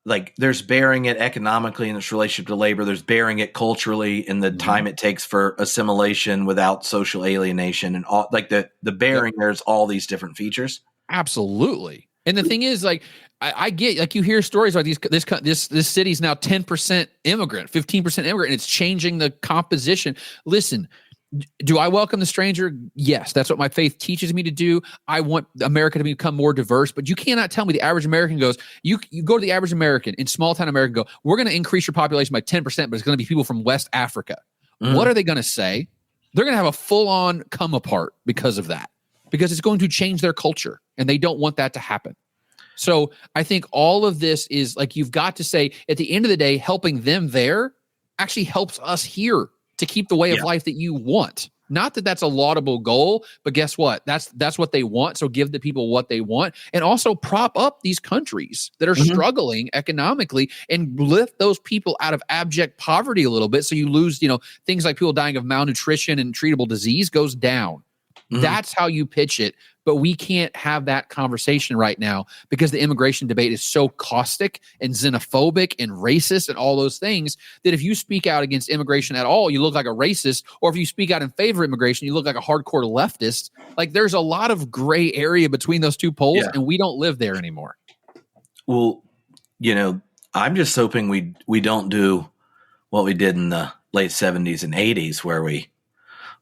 like, there's bearing it economically in its relationship to labor. There's bearing it culturally in the time it takes for assimilation without social alienation, and all, like the bearing. There's all these different features. Absolutely. And the thing is, like, I get, like, you hear stories like this city's now 10% immigrant, 15% immigrant, and it's changing the composition. Listen, do I welcome the stranger? Yes, that's what my faith teaches me to do. I want America to become more diverse, but you cannot tell me the average American goes, you go to the average American in small town America, go, we're going to increase your population by 10%, but it's going to be people from West Africa. What are they going to say? They're going to have a full-on come apart because of that, because it's going to change their culture, and they don't want that to happen. So I think all of this is, like, you've got to say, at the end of the day, helping them there actually helps us here to keep the way of life that you want. Not that that's a laudable goal, but guess what? That's what they want. So give the people what they want, and also prop up these countries that are struggling economically and lift those people out of abject poverty a little bit. So you lose, things like people dying of malnutrition and treatable disease goes down. That's how you pitch it. But we can't have that conversation right now because the immigration debate is so caustic and xenophobic and racist and all those things that if you speak out against immigration at all, you look like a racist, or if you speak out in favor of immigration, you look like a hardcore leftist. Like, there's a lot of gray area between those two poles, and we don't live there anymore. Well, I'm just hoping we don't do what we did in the late 70s and 80s, where we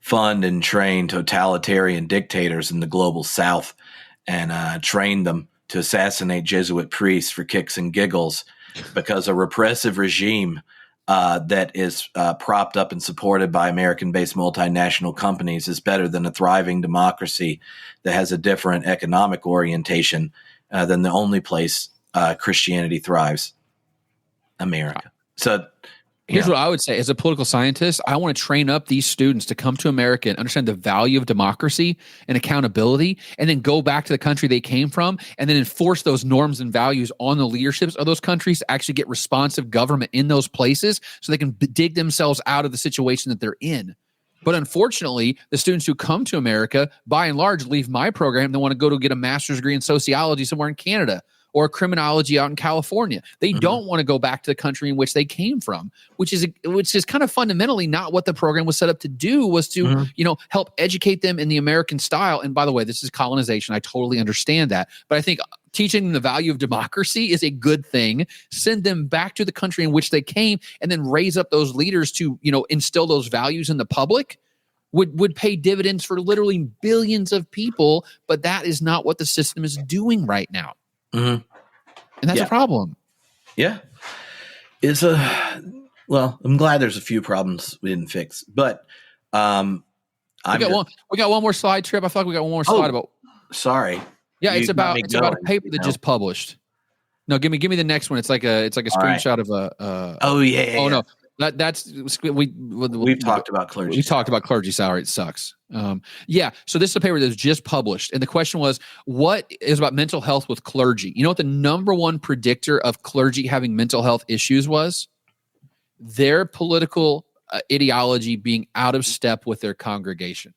fund and train totalitarian dictators in the global South and train them to assassinate Jesuit priests for kicks and giggles, because a repressive regime that is propped up and supported by American-based multinational companies is better than a thriving democracy that has a different economic orientation than the only place Christianity thrives, America. So here's what I would say. As a political scientist, I want to train up these students to come to America and understand the value of democracy and accountability, and then go back to the country they came from and then enforce those norms and values on the leaderships of those countries to actually get responsive government in those places so they can dig themselves out of the situation that they're in. But unfortunately, the students who come to America, by and large, leave my program. They want to go to get a master's degree in sociology somewhere in Canada or criminology out in California. They don't want to go back to the country in which they came from, which is kind of fundamentally not what the program was set up to do, was to, help educate them in the American style. And by the way, this is colonization. I totally understand that. But I think teaching them the value of democracy is a good thing. Send them back to the country in which they came, and then raise up those leaders to, instill those values in the public would pay dividends for literally billions of people. But that is not what the system is doing right now. And that's a problem. Yeah. I'm glad there's a few problems we didn't fix, but we got one more slide, Trip. I feel like we got one more slide about. Sorry. Yeah, it's about a paper that just published. No, give me the next one. It's like a All right. screenshot of a. Oh yeah. Oh Yeah. no, that's We've talked about clergy. We talked about clergy salary. It sucks. Yeah. So this is a paper that was just published, and the question was, what is about mental health with clergy? You know what the number one predictor of clergy having mental health issues was? Their political ideology being out of step with their congregation.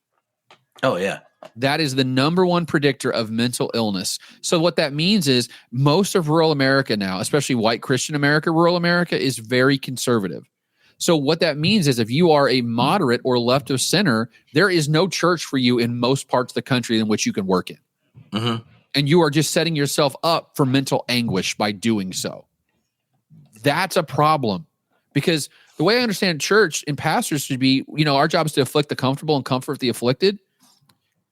Oh yeah. That is the number one predictor of mental illness. So what that means is most of rural America now, especially white Christian America, rural America is very conservative. So what that means is if you are a moderate or left of center, there is no church for you in most parts of the country in which you can work in. Mm-hmm. And you are just setting yourself up for mental anguish by doing so. That's a problem, because the way I understand church and pastors should be, our job is to afflict the comfortable and comfort the afflicted.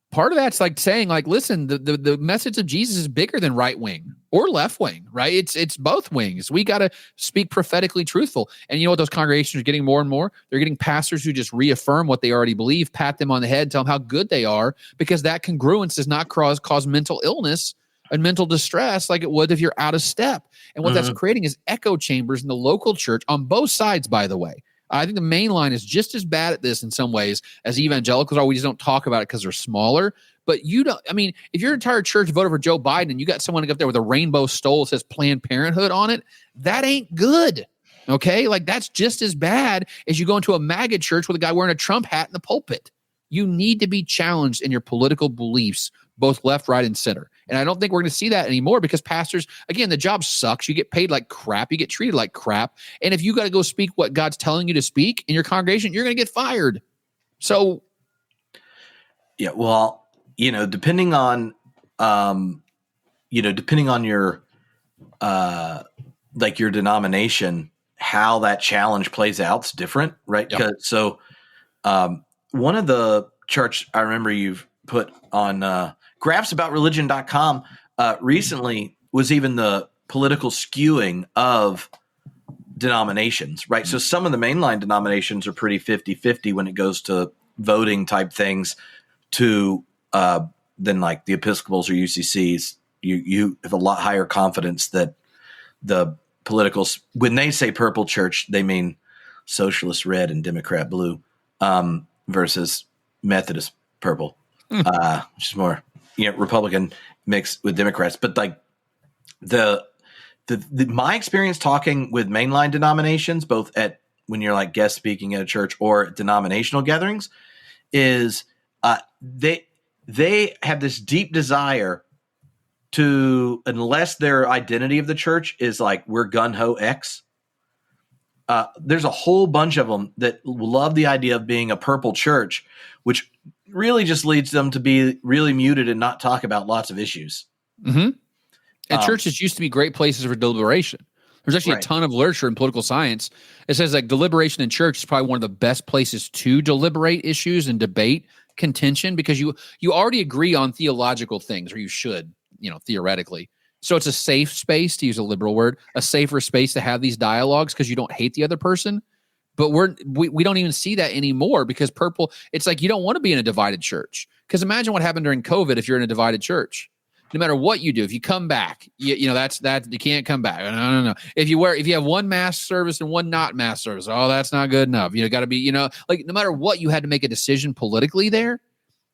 Part of that's like saying, like, listen, the message of Jesus is bigger than right wing or left wing, right? It's both wings. We got to speak prophetically truthful. And you know what those congregations are getting more and more? They're getting pastors who just reaffirm what they already believe, pat them on the head, tell them how good they are, because that congruence does not cause mental illness and mental distress like it would if you're out of step. And what that's creating is echo chambers in the local church on both sides, by the way. I think the main line is just as bad at this in some ways as evangelicals are. We just don't talk about it because they're smaller. But if your entire church voted for Joe Biden and you got someone up there with a rainbow stole that says Planned Parenthood on it, that ain't good. Okay? Like, that's just as bad as you go into a MAGA church with a guy wearing a Trump hat in the pulpit. You need to be challenged in your political beliefs, both left, right, and center. And I don't think we're going to see that anymore because pastors, again, the job sucks. You get paid like crap. You get treated like crap. And if you got to go speak what God's telling you to speak in your congregation, you're going to get fired. So, yeah, well, depending on your like your denomination, how that challenge plays out is different, right? Yep. So, one of the charts I remember you've put on graphsaboutreligion.com recently was even the political skewing of denominations, right? So some of the mainline denominations are pretty 50-50 when it goes to voting type things to than like the Episcopals or UCCs. You have a lot higher confidence that the politicals, when they say purple church, they mean socialist red and Democrat blue versus Methodist purple, which is more Republican mixed with Democrats. But like the my experience talking with mainline denominations, both at when you're like guest speaking at a church or denominational gatherings, is they have this deep desire to, unless their identity of the church is like we're gun ho X. There's a whole bunch of them that love the idea of being a purple church, which really just leads them to be really muted and not talk about lots of issues. Mm-hmm. And churches used to be great places for deliberation. There's actually a ton of literature in political science. It says like deliberation in church is probably one of the best places to deliberate issues and debate contention, because you already agree on theological things, or you should, theoretically. So it's a safe space, to use a liberal word, a safer space to have these dialogues because you don't hate the other person. But we don't even see that anymore because purple, it's like you don't want to be in a divided church. Because imagine what happened during COVID if you're in a divided church. No matter what you do, if you come back, that's you can't come back. No. If you have one mass service and one not mass service, that's not good enough. You got to be, like no matter what, you had to make a decision politically there.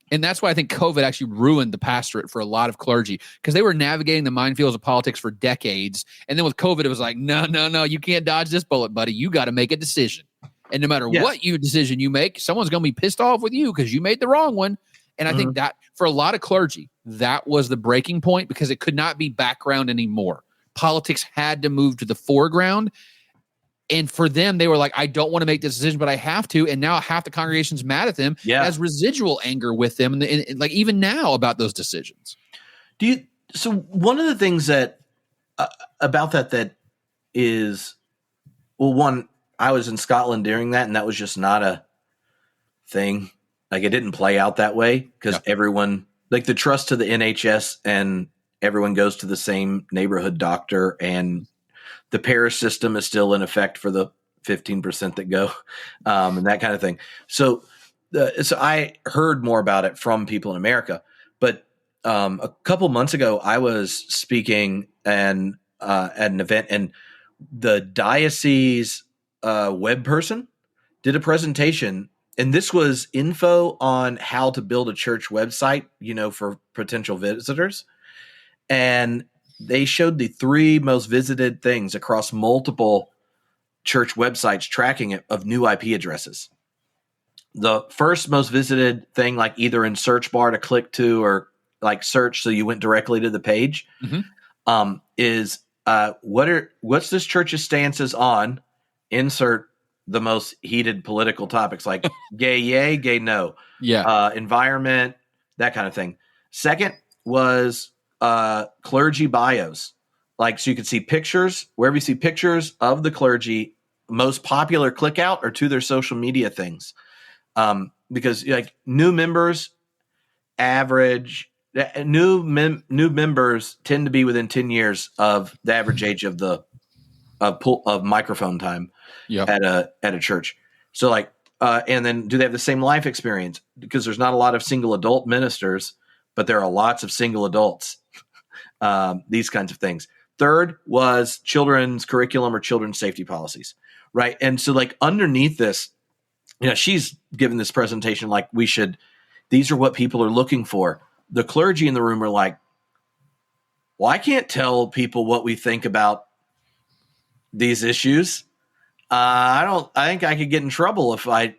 And that's why I think COVID actually ruined the pastorate for a lot of clergy, because they were navigating the minefields of politics for decades. And then with COVID, it was like, no, you can't dodge this bullet, buddy. You got to make a decision. And no matter what decision you make, someone's going to be pissed off with you because you made the wrong one. And I think that for a lot of clergy, that was the breaking point, because it could not be background anymore. Politics had to move to the foreground. And for them, they were like, I don't want to make this decision, but I have to. And now half the congregation's mad at them, as residual anger with them. And like even now about those decisions. So one of the things that about that is, well, one, I was in Scotland during that, and that was just not a thing. Like it didn't play out that way because everyone, like the trust to the NHS, and everyone goes to the same neighborhood doctor, and the parish system is still in effect for the 15% that go, and that kind of thing. So I heard more about it from people in America, but a couple months ago I was speaking, and at an event, and the diocese web person did a presentation, and this was info on how to build a church website, for potential visitors. And they showed the 3 most visited things across multiple church websites tracking it of new IP addresses. The first most visited thing, like either in search bar to click to or like search so you went directly to the page, is what's this church's stances on insert the most heated political topics like gay yay, gay no, environment, that kind of thing. Second was clergy bios, like so you could see pictures. Wherever you see pictures of the clergy, most popular click out or to their social media things, because like new members average. New members tend to be within 10 years of the average age of of microphone time at a church. So like, and then do they have the same life experience? Because there's not a lot of single adult ministers, but there are lots of single adults. These kinds of things. Third was children's curriculum or children's safety policies, right? And so like underneath this, she's given this presentation like these are what people are looking for. The clergy in the room are like, well, I can't tell people what we think about these issues. I think I could get in trouble if I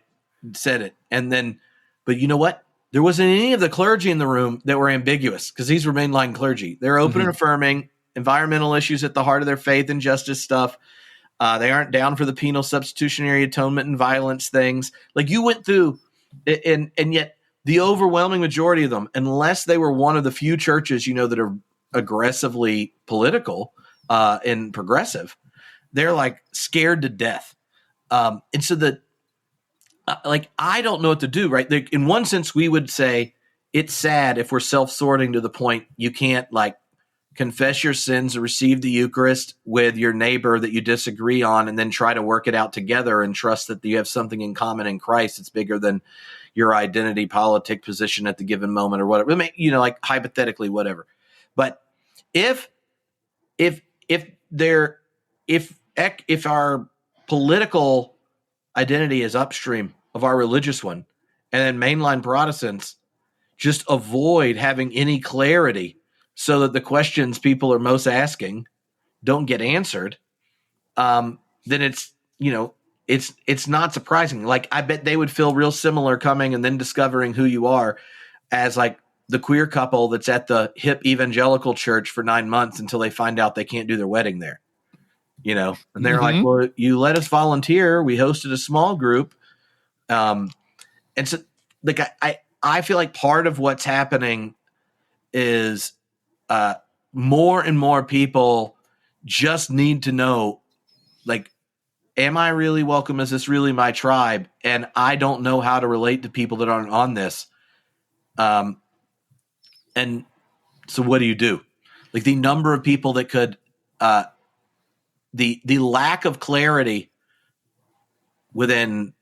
said it. But you know what? There wasn't any of the clergy in the room that were ambiguous because these were mainline clergy. They're open and affirming, environmental issues at the heart of their faith and justice stuff. They aren't down for the penal substitutionary atonement and violence things. Like you went through, and yet the overwhelming majority of them, unless they were one of the few churches, that are aggressively political and progressive, they're like scared to death. And so I don't know what to do, right? In one sense, we would say it's sad if we're self-sorting to the point you can't like confess your sins or receive the Eucharist with your neighbor that you disagree on and then try to work it out together and trust that you have something in common in Christ that's bigger than your identity, politic position at the given moment or whatever. Like hypothetically, whatever. But if our political identity is upstream of our religious one, and then mainline Protestants just avoid having any clarity so that the questions people are most asking don't get answered, then it's not surprising. Like I bet they would feel real similar coming and then discovering who you are as like the queer couple that's at the hip evangelical church for 9 months until they find out they can't do their wedding there. And they're like, well, you let us volunteer. We hosted a small group. And so like, I feel like part of what's happening is more and more people just need to know, like, am I really welcome? Is this really my tribe? And I don't know how to relate to people that aren't on this. And so what do you do? Like the number of people that could, the lack of clarity within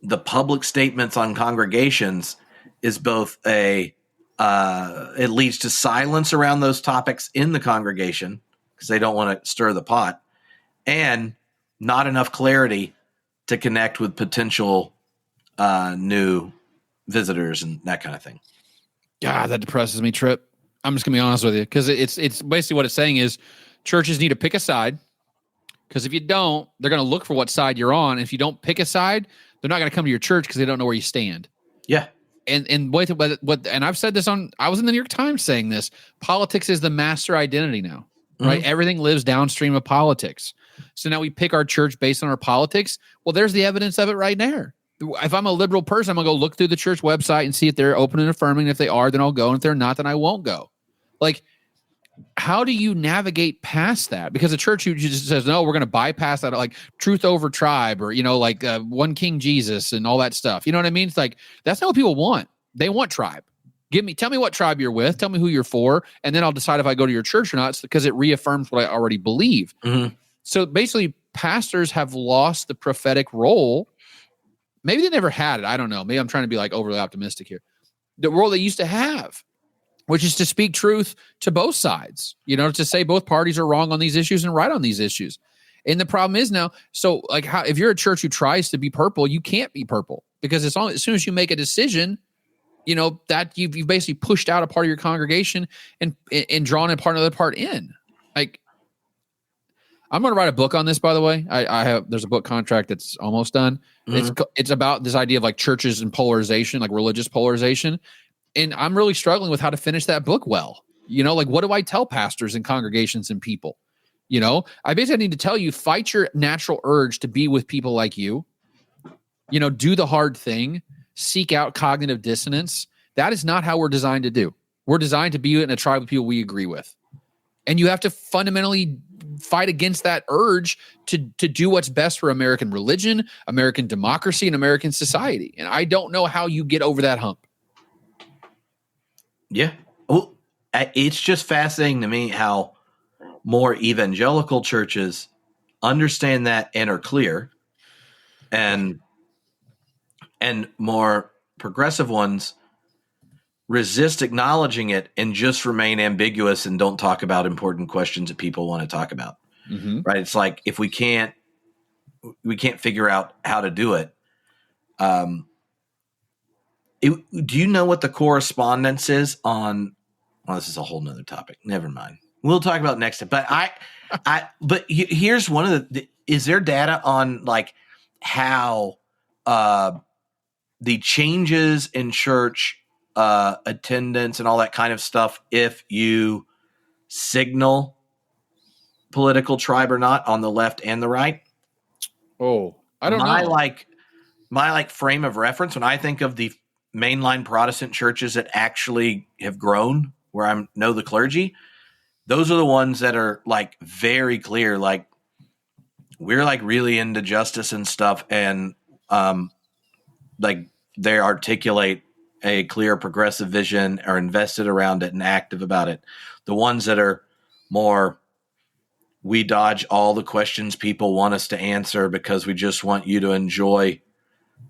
the public statements on congregations is both it leads to silence around those topics in the congregation because they don't want to stir the pot, and not enough clarity to connect with potential new visitors and that kind of thing. God, that depresses me, Trip. I'm just gonna be honest with you, because it's basically what it's saying is churches need to pick a side, because if you don't, they're gonna look for what side you're on. And if you don't pick a side, they're not gonna come to your church because they don't know where you stand. Yeah. And what and I've said this I was in the New York Times saying this. Politics is the master identity now, right? Everything lives downstream of politics. So now we pick our church based on our politics. Well, there's the evidence of it right there. If I'm a liberal person, I'm going to go look through the church website and see if they're open and affirming. If they are, then I'll go. And if they're not, then I won't go. Like, how do you navigate past that? Because a church who just says, no, we're going to bypass that, like truth over tribe, or, like one King Jesus and all that stuff. You know what I mean? It's like, that's not what people want. They want tribe. Tell me what tribe you're with. Tell me who you're for. And then I'll decide if I go to your church or not. It's because it reaffirms what I already believe. Mm-hmm. So basically, pastors have lost the prophetic role. Maybe they never had it. I don't know. Maybe I'm trying to be like overly optimistic here. The role they used to have. which is to speak truth to both sides, to say both parties are wrong on these issues and right on these issues. And the problem is now, so like if you're a church who tries to be purple, you can't be purple, because as soon as you make a decision, that you've basically pushed out a part of your congregation and drawn another part in. Like, I'm going to write a book on this, by the way. There's a book contract that's almost done. Mm-hmm. It's about this idea of like churches and polarization, like religious polarization. And I'm really struggling with how to finish that book well. Like, what do I tell pastors and congregations and people? I basically need to tell you, fight your natural urge to be with people like you. Do the hard thing, seek out cognitive dissonance. That is not how we're designed to do. We're designed to be in a tribe of people we agree with. And you have to fundamentally fight against that urge to do what's best for American religion, American democracy, and American society. And I don't know how you get over that hump. Yeah. Well, it's just fascinating to me how more evangelical churches understand that and are clear, and more progressive ones resist acknowledging it and just remain ambiguous and don't talk about important questions that people want to talk about. Mm-hmm. Right? It's like, if we can't figure out how to do it. Do you know what the correspondence is on? Well, this is a whole nother topic. Never mind. We'll talk about it next time. But here's one of is there data on like how the changes in church attendance and all that kind of stuff, if you signal political tribe or not on the left and the right? Oh, I don't know. My frame of reference when I think of the mainline Protestant churches that actually have grown, where I know the clergy, those are the ones that are like very clear, like we're like really into justice and stuff, and like they articulate a clear progressive vision, are invested around it and active about it. The ones that are more, we dodge all the questions people want us to answer because we just want you to enjoy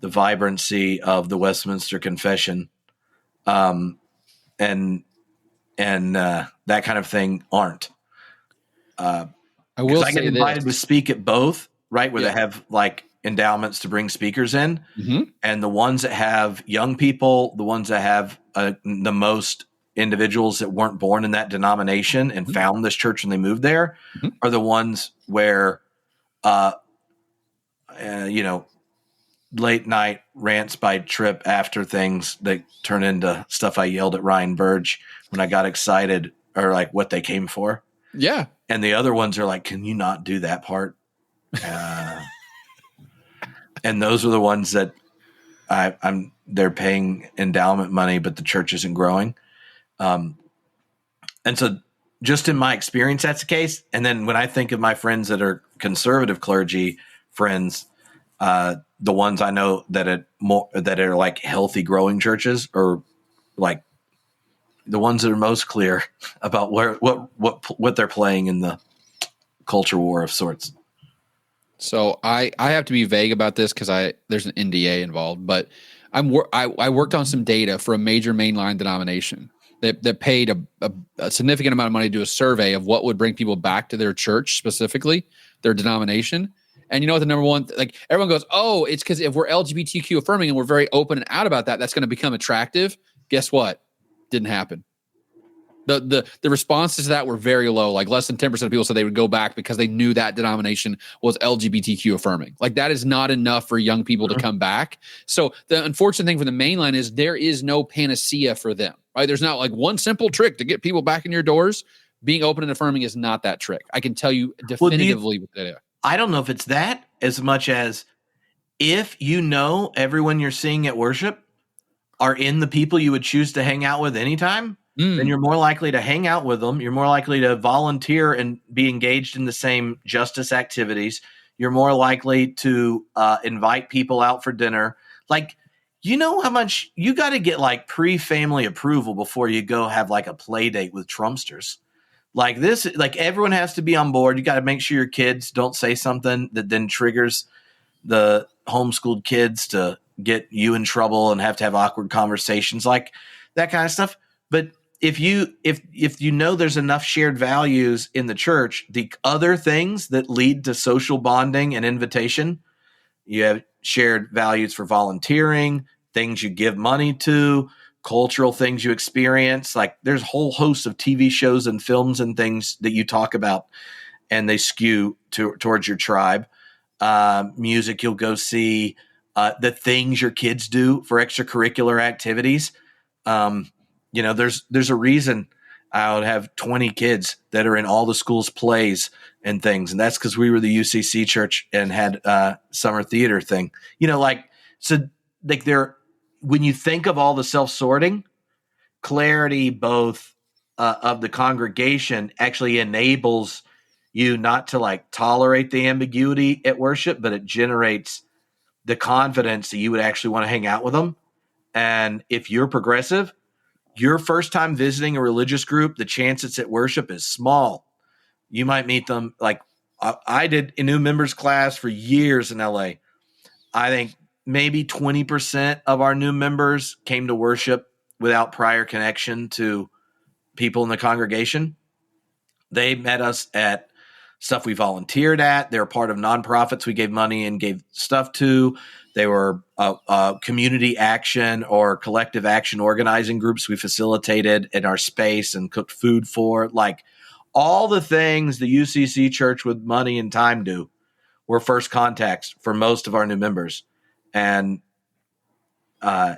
the vibrancy of the Westminster Confession, and that kind of thing aren't. I get invited to speak at both, right? Where they have like endowments to bring speakers in, mm-hmm. and the ones that have young people, the ones that have the most individuals that weren't born in that denomination and mm-hmm. found this church when they moved there, mm-hmm. are the ones where, late night rants by Tripp after things that turn into stuff I yelled at Ryan Burge when I got excited, or like what they came for. Yeah. And the other ones are like, can you not do that part? And those are the ones that they're paying endowment money, but the church isn't growing. And so just in my experience, that's the case. And then when I think of my friends that are conservative clergy friends, the ones I know that are like healthy growing churches, or like the ones that are most clear about what they're playing in the culture war of sorts. So I have to be vague about this because there's an NDA involved, but I worked on some data for a major mainline denomination that paid a significant amount of money to do a survey of what would bring people back to their church, specifically their denomination. And you know what the number one, like everyone goes, oh, it's because if we're LGBTQ affirming and we're very open and out about that, that's going to become attractive. Guess what? Didn't happen. The responses to that were very low. Like less than 10% of people said they would go back because they knew that denomination was LGBTQ affirming. Like that is not enough for young people to come back. So the unfortunate thing for the mainline is there is no panacea for them, right? There's not like one simple trick to get people back in your doors. Being open and affirming is not that trick. I can tell you definitively with that. I don't know if it's that as much as if you know everyone you're seeing at worship are in the people you would choose to hang out with anytime, then you're more likely to hang out with them. You're more likely to volunteer and be engaged in the same justice activities. You're more likely to invite people out for dinner. Like, you know how much you got to get like pre-family approval before you go have like a play date with Trumpsters. Like this, like everyone has to be on board. You got to make sure your kids don't say something that then triggers the homeschooled kids to get you in trouble and have to have awkward conversations, like that kind of stuff. But if you know there's enough shared values in the church, the other things that lead to social bonding and invitation, you have shared values for volunteering, things you give money to, cultural things you experience. Like there's a whole host of TV shows and films and things that you talk about, and they skew towards your tribe. Music you'll go see, the things your kids do for extracurricular activities. There's a reason I would have 20 kids that are in all the school's plays and things. And that's because we were the UCC church and had summer theater thing, when you think of all the self-sorting, clarity both of the congregation actually enables you not to like tolerate the ambiguity at worship, but it generates the confidence that you would actually want to hang out with them. And if you're progressive, your first time visiting a religious group, the chance it's at worship is small. You might meet them. Like I did a new members class for years in LA. I think maybe 20% of our new members came to worship without prior connection to people in the congregation. They met us at stuff we volunteered at. They were part of nonprofits we gave money and gave stuff to. They were community action or collective action organizing groups we facilitated in our space and cooked food for. Like all the things the UCC church with money and time do were first contacts for most of our new members. And I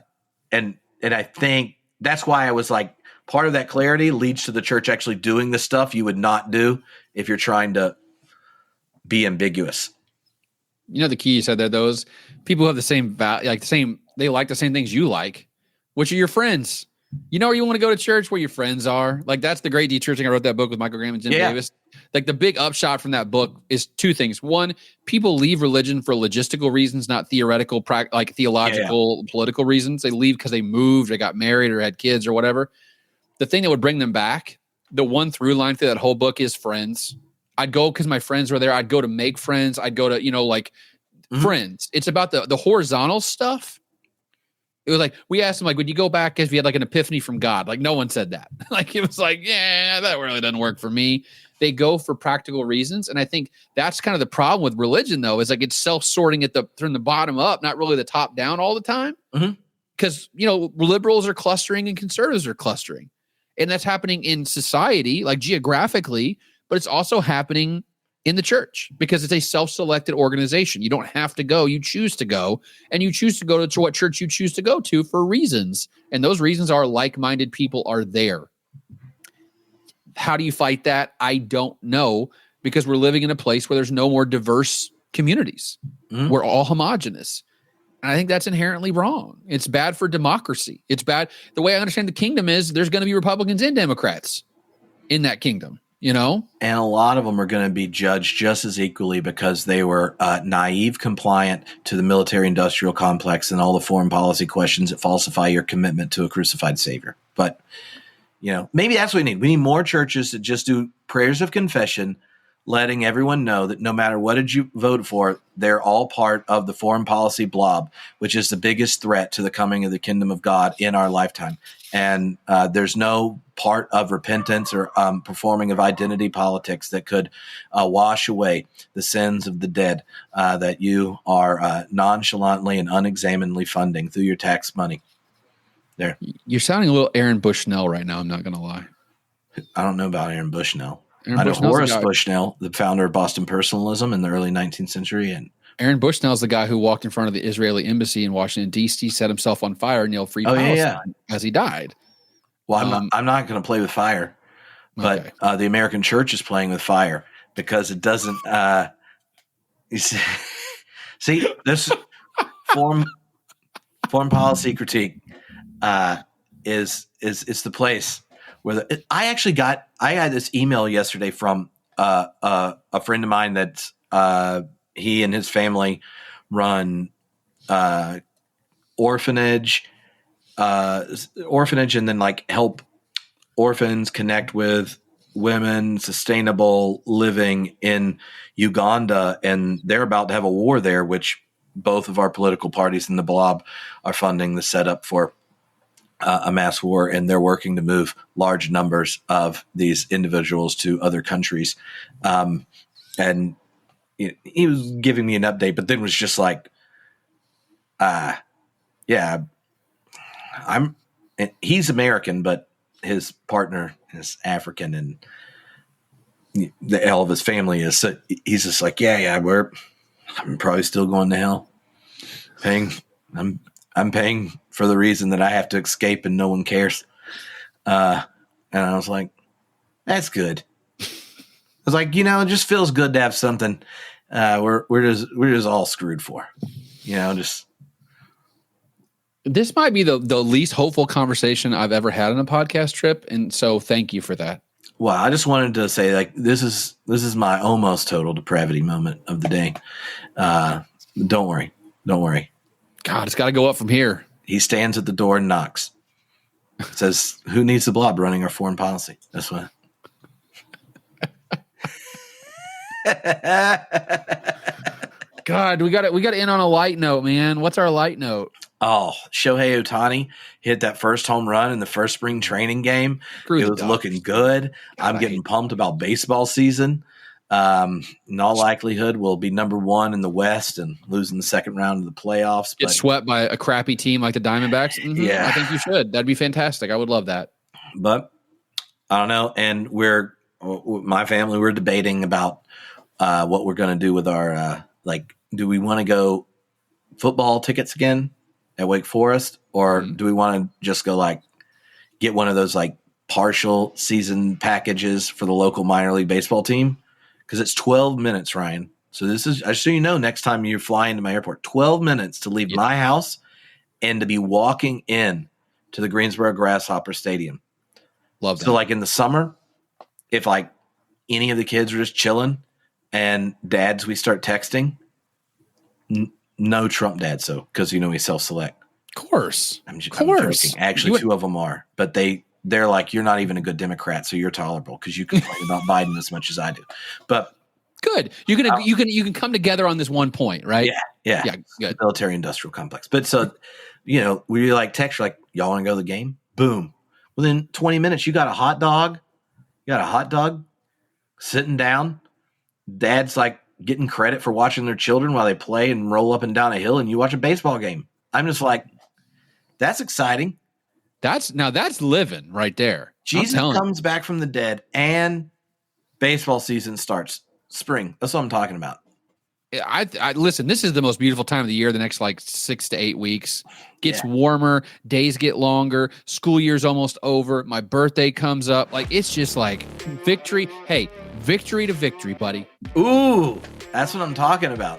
think that's why I was like, part of that clarity leads to the church actually doing the stuff you would not do if you're trying to be ambiguous. The key you said there, those people who have the same value, they like the same things you like, which are your friends. Where you want to go to church, where your friends are. Like that's the great de-churching. I wrote that book with Michael Graham and Jim Davis. Like the big upshot from that book is two things. One, people leave religion for logistical reasons, not theoretical, like theological, political reasons. They leave because they moved, they got married or had kids or whatever. The thing that would bring them back, the one through line through that whole book is friends. I'd go because my friends were there. I'd go to make friends. I'd go to, friends. It's about the horizontal stuff. It was like, we asked them, like, would you go back because we had like an epiphany from God? Like, no one said that. Like, it was like, yeah, that really doesn't work for me. They go for practical reasons. And I think that's kind of the problem with religion, though, is like it's self-sorting from the bottom up, not really the top down all the time. Because, liberals are clustering and conservatives are clustering. And that's happening in society, like geographically, but it's also happening in the church because it's a self-selected organization. You don't have to go. You choose to go, and you choose to go to what church you choose to go to for reasons. And those reasons are like-minded people are there. How do you fight that? I don't know, because we're living in a place where there's no more diverse communities. We're all homogenous. And I think that's inherently wrong. It's bad for democracy. It's bad. The way I understand the kingdom is there's going to be Republicans and Democrats in that kingdom. And a lot of them are going to be judged just as equally because they were naive, compliant to the military-industrial complex and all the foreign policy questions that falsify your commitment to a crucified Savior. But, maybe that's what we need. We need more churches that just do prayers of confession, letting everyone know that no matter what did you vote for, they're all part of the foreign policy blob, which is the biggest threat to the coming of the kingdom of God in our lifetime. And there's no part of repentance or performing of identity politics that could wash away the sins of the dead that you are nonchalantly and unexaminedly funding through your tax money. There. You're sounding a little Aaron Bushnell right now, I'm not going to lie. I don't know about Aaron Bushnell. I know Horace Bushnell, the founder of Boston Personalism in the early 19th century. And Aaron Bushnell is the guy who walked in front of the Israeli embassy in Washington, D.C., set himself on fire and yelled free Palestine as he died. Well, I'm not going to play with fire, but the American church is playing with fire because it doesn't you see this foreign policy critique is the place where I had this email yesterday from a friend of mine that he and his family run orphanage and then like help orphans connect with women, sustainable living in Uganda. And they're about to have a war there, which both of our political parties in the blob are funding the setup for a mass war, and they're working to move large numbers of these individuals to other countries. And he was giving me an update, but then was just like, he's American, but his partner is African, and all of his family is. So he's just like, I'm probably still going to hell. I'm paying for the reason that I have to escape, and no one cares. And I was like, that's good. I was like, it just feels good to have something. We're just all screwed for, just. This might be the least hopeful conversation I've ever had on a podcast trip, and so thank you for that. Well, I just wanted to say, like, this is my almost total depravity moment of the day. Don't worry. God, it's got to go up from here. He stands at the door and knocks. Says, "Who needs the blob running our foreign policy?" That's what. God, we got to end on a light note, man. What's our light note? Oh, Shohei Ohtani hit that first home run in the first spring training game. It was looking good. I'm getting pumped about baseball season. In all likelihood, we'll be number one in the West and losing the second round of the playoffs. Get swept by a crappy team like the Diamondbacks? Mm-hmm. Yeah. I think you should. That'd be fantastic. I would love that. But I don't know. And my family, we're debating about what we're going to do with our, do we want to go football tickets again at Wake Forest, or do we want to just go get one of those partial season packages for the local minor league baseball team? Because it's 12 minutes, Ryan. So this is, just so you know, next time you fly into my airport, 12 minutes to leave my house and to be walking in to the Greensboro Grasshopper Stadium. Love that. So in the summer, if any of the kids are just chilling and dads, we start texting, no Trump dad. So, because we self-select. Of course. I'm joking. Actually, two of them are, but they're like, you're not even a good Democrat, so you're tolerable because you complain about Biden as much as I do. But good, you can come together on this one point, right? Yeah. Good. Military industrial complex. But so, we text y'all want to go to the game? Boom. Within 20 minutes, you got a hot dog. Sitting down. Dad's getting credit for watching their children while they play and roll up and down a hill, and you watch a baseball game. I'm just like, that's exciting. That's living right there. Jesus comes back from the dead and baseball season starts. Spring. That's what I'm talking about. I listen, this is the most beautiful time of the year, the next 6 to 8 weeks. Gets warmer, days get longer, school year's almost over, my birthday comes up. It's just victory. Hey, victory to victory, buddy. Ooh, that's what I'm talking about.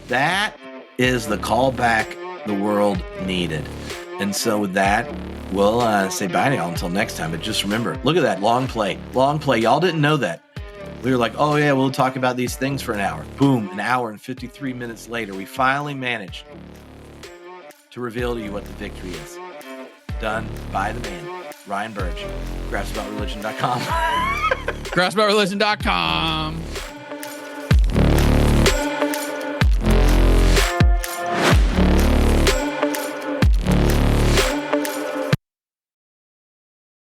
That is the callback the world needed. And so with that, we'll say bye now until next time. But just remember, look at that long play. Y'all didn't know that. We were like, oh, yeah, we'll talk about these things for an hour. Boom, an hour and 53 minutes later, we finally managed to reveal to you what the victory is. Done by the man, Ryan Burge, grassaboutReligion.com. grassaboutReligion.com.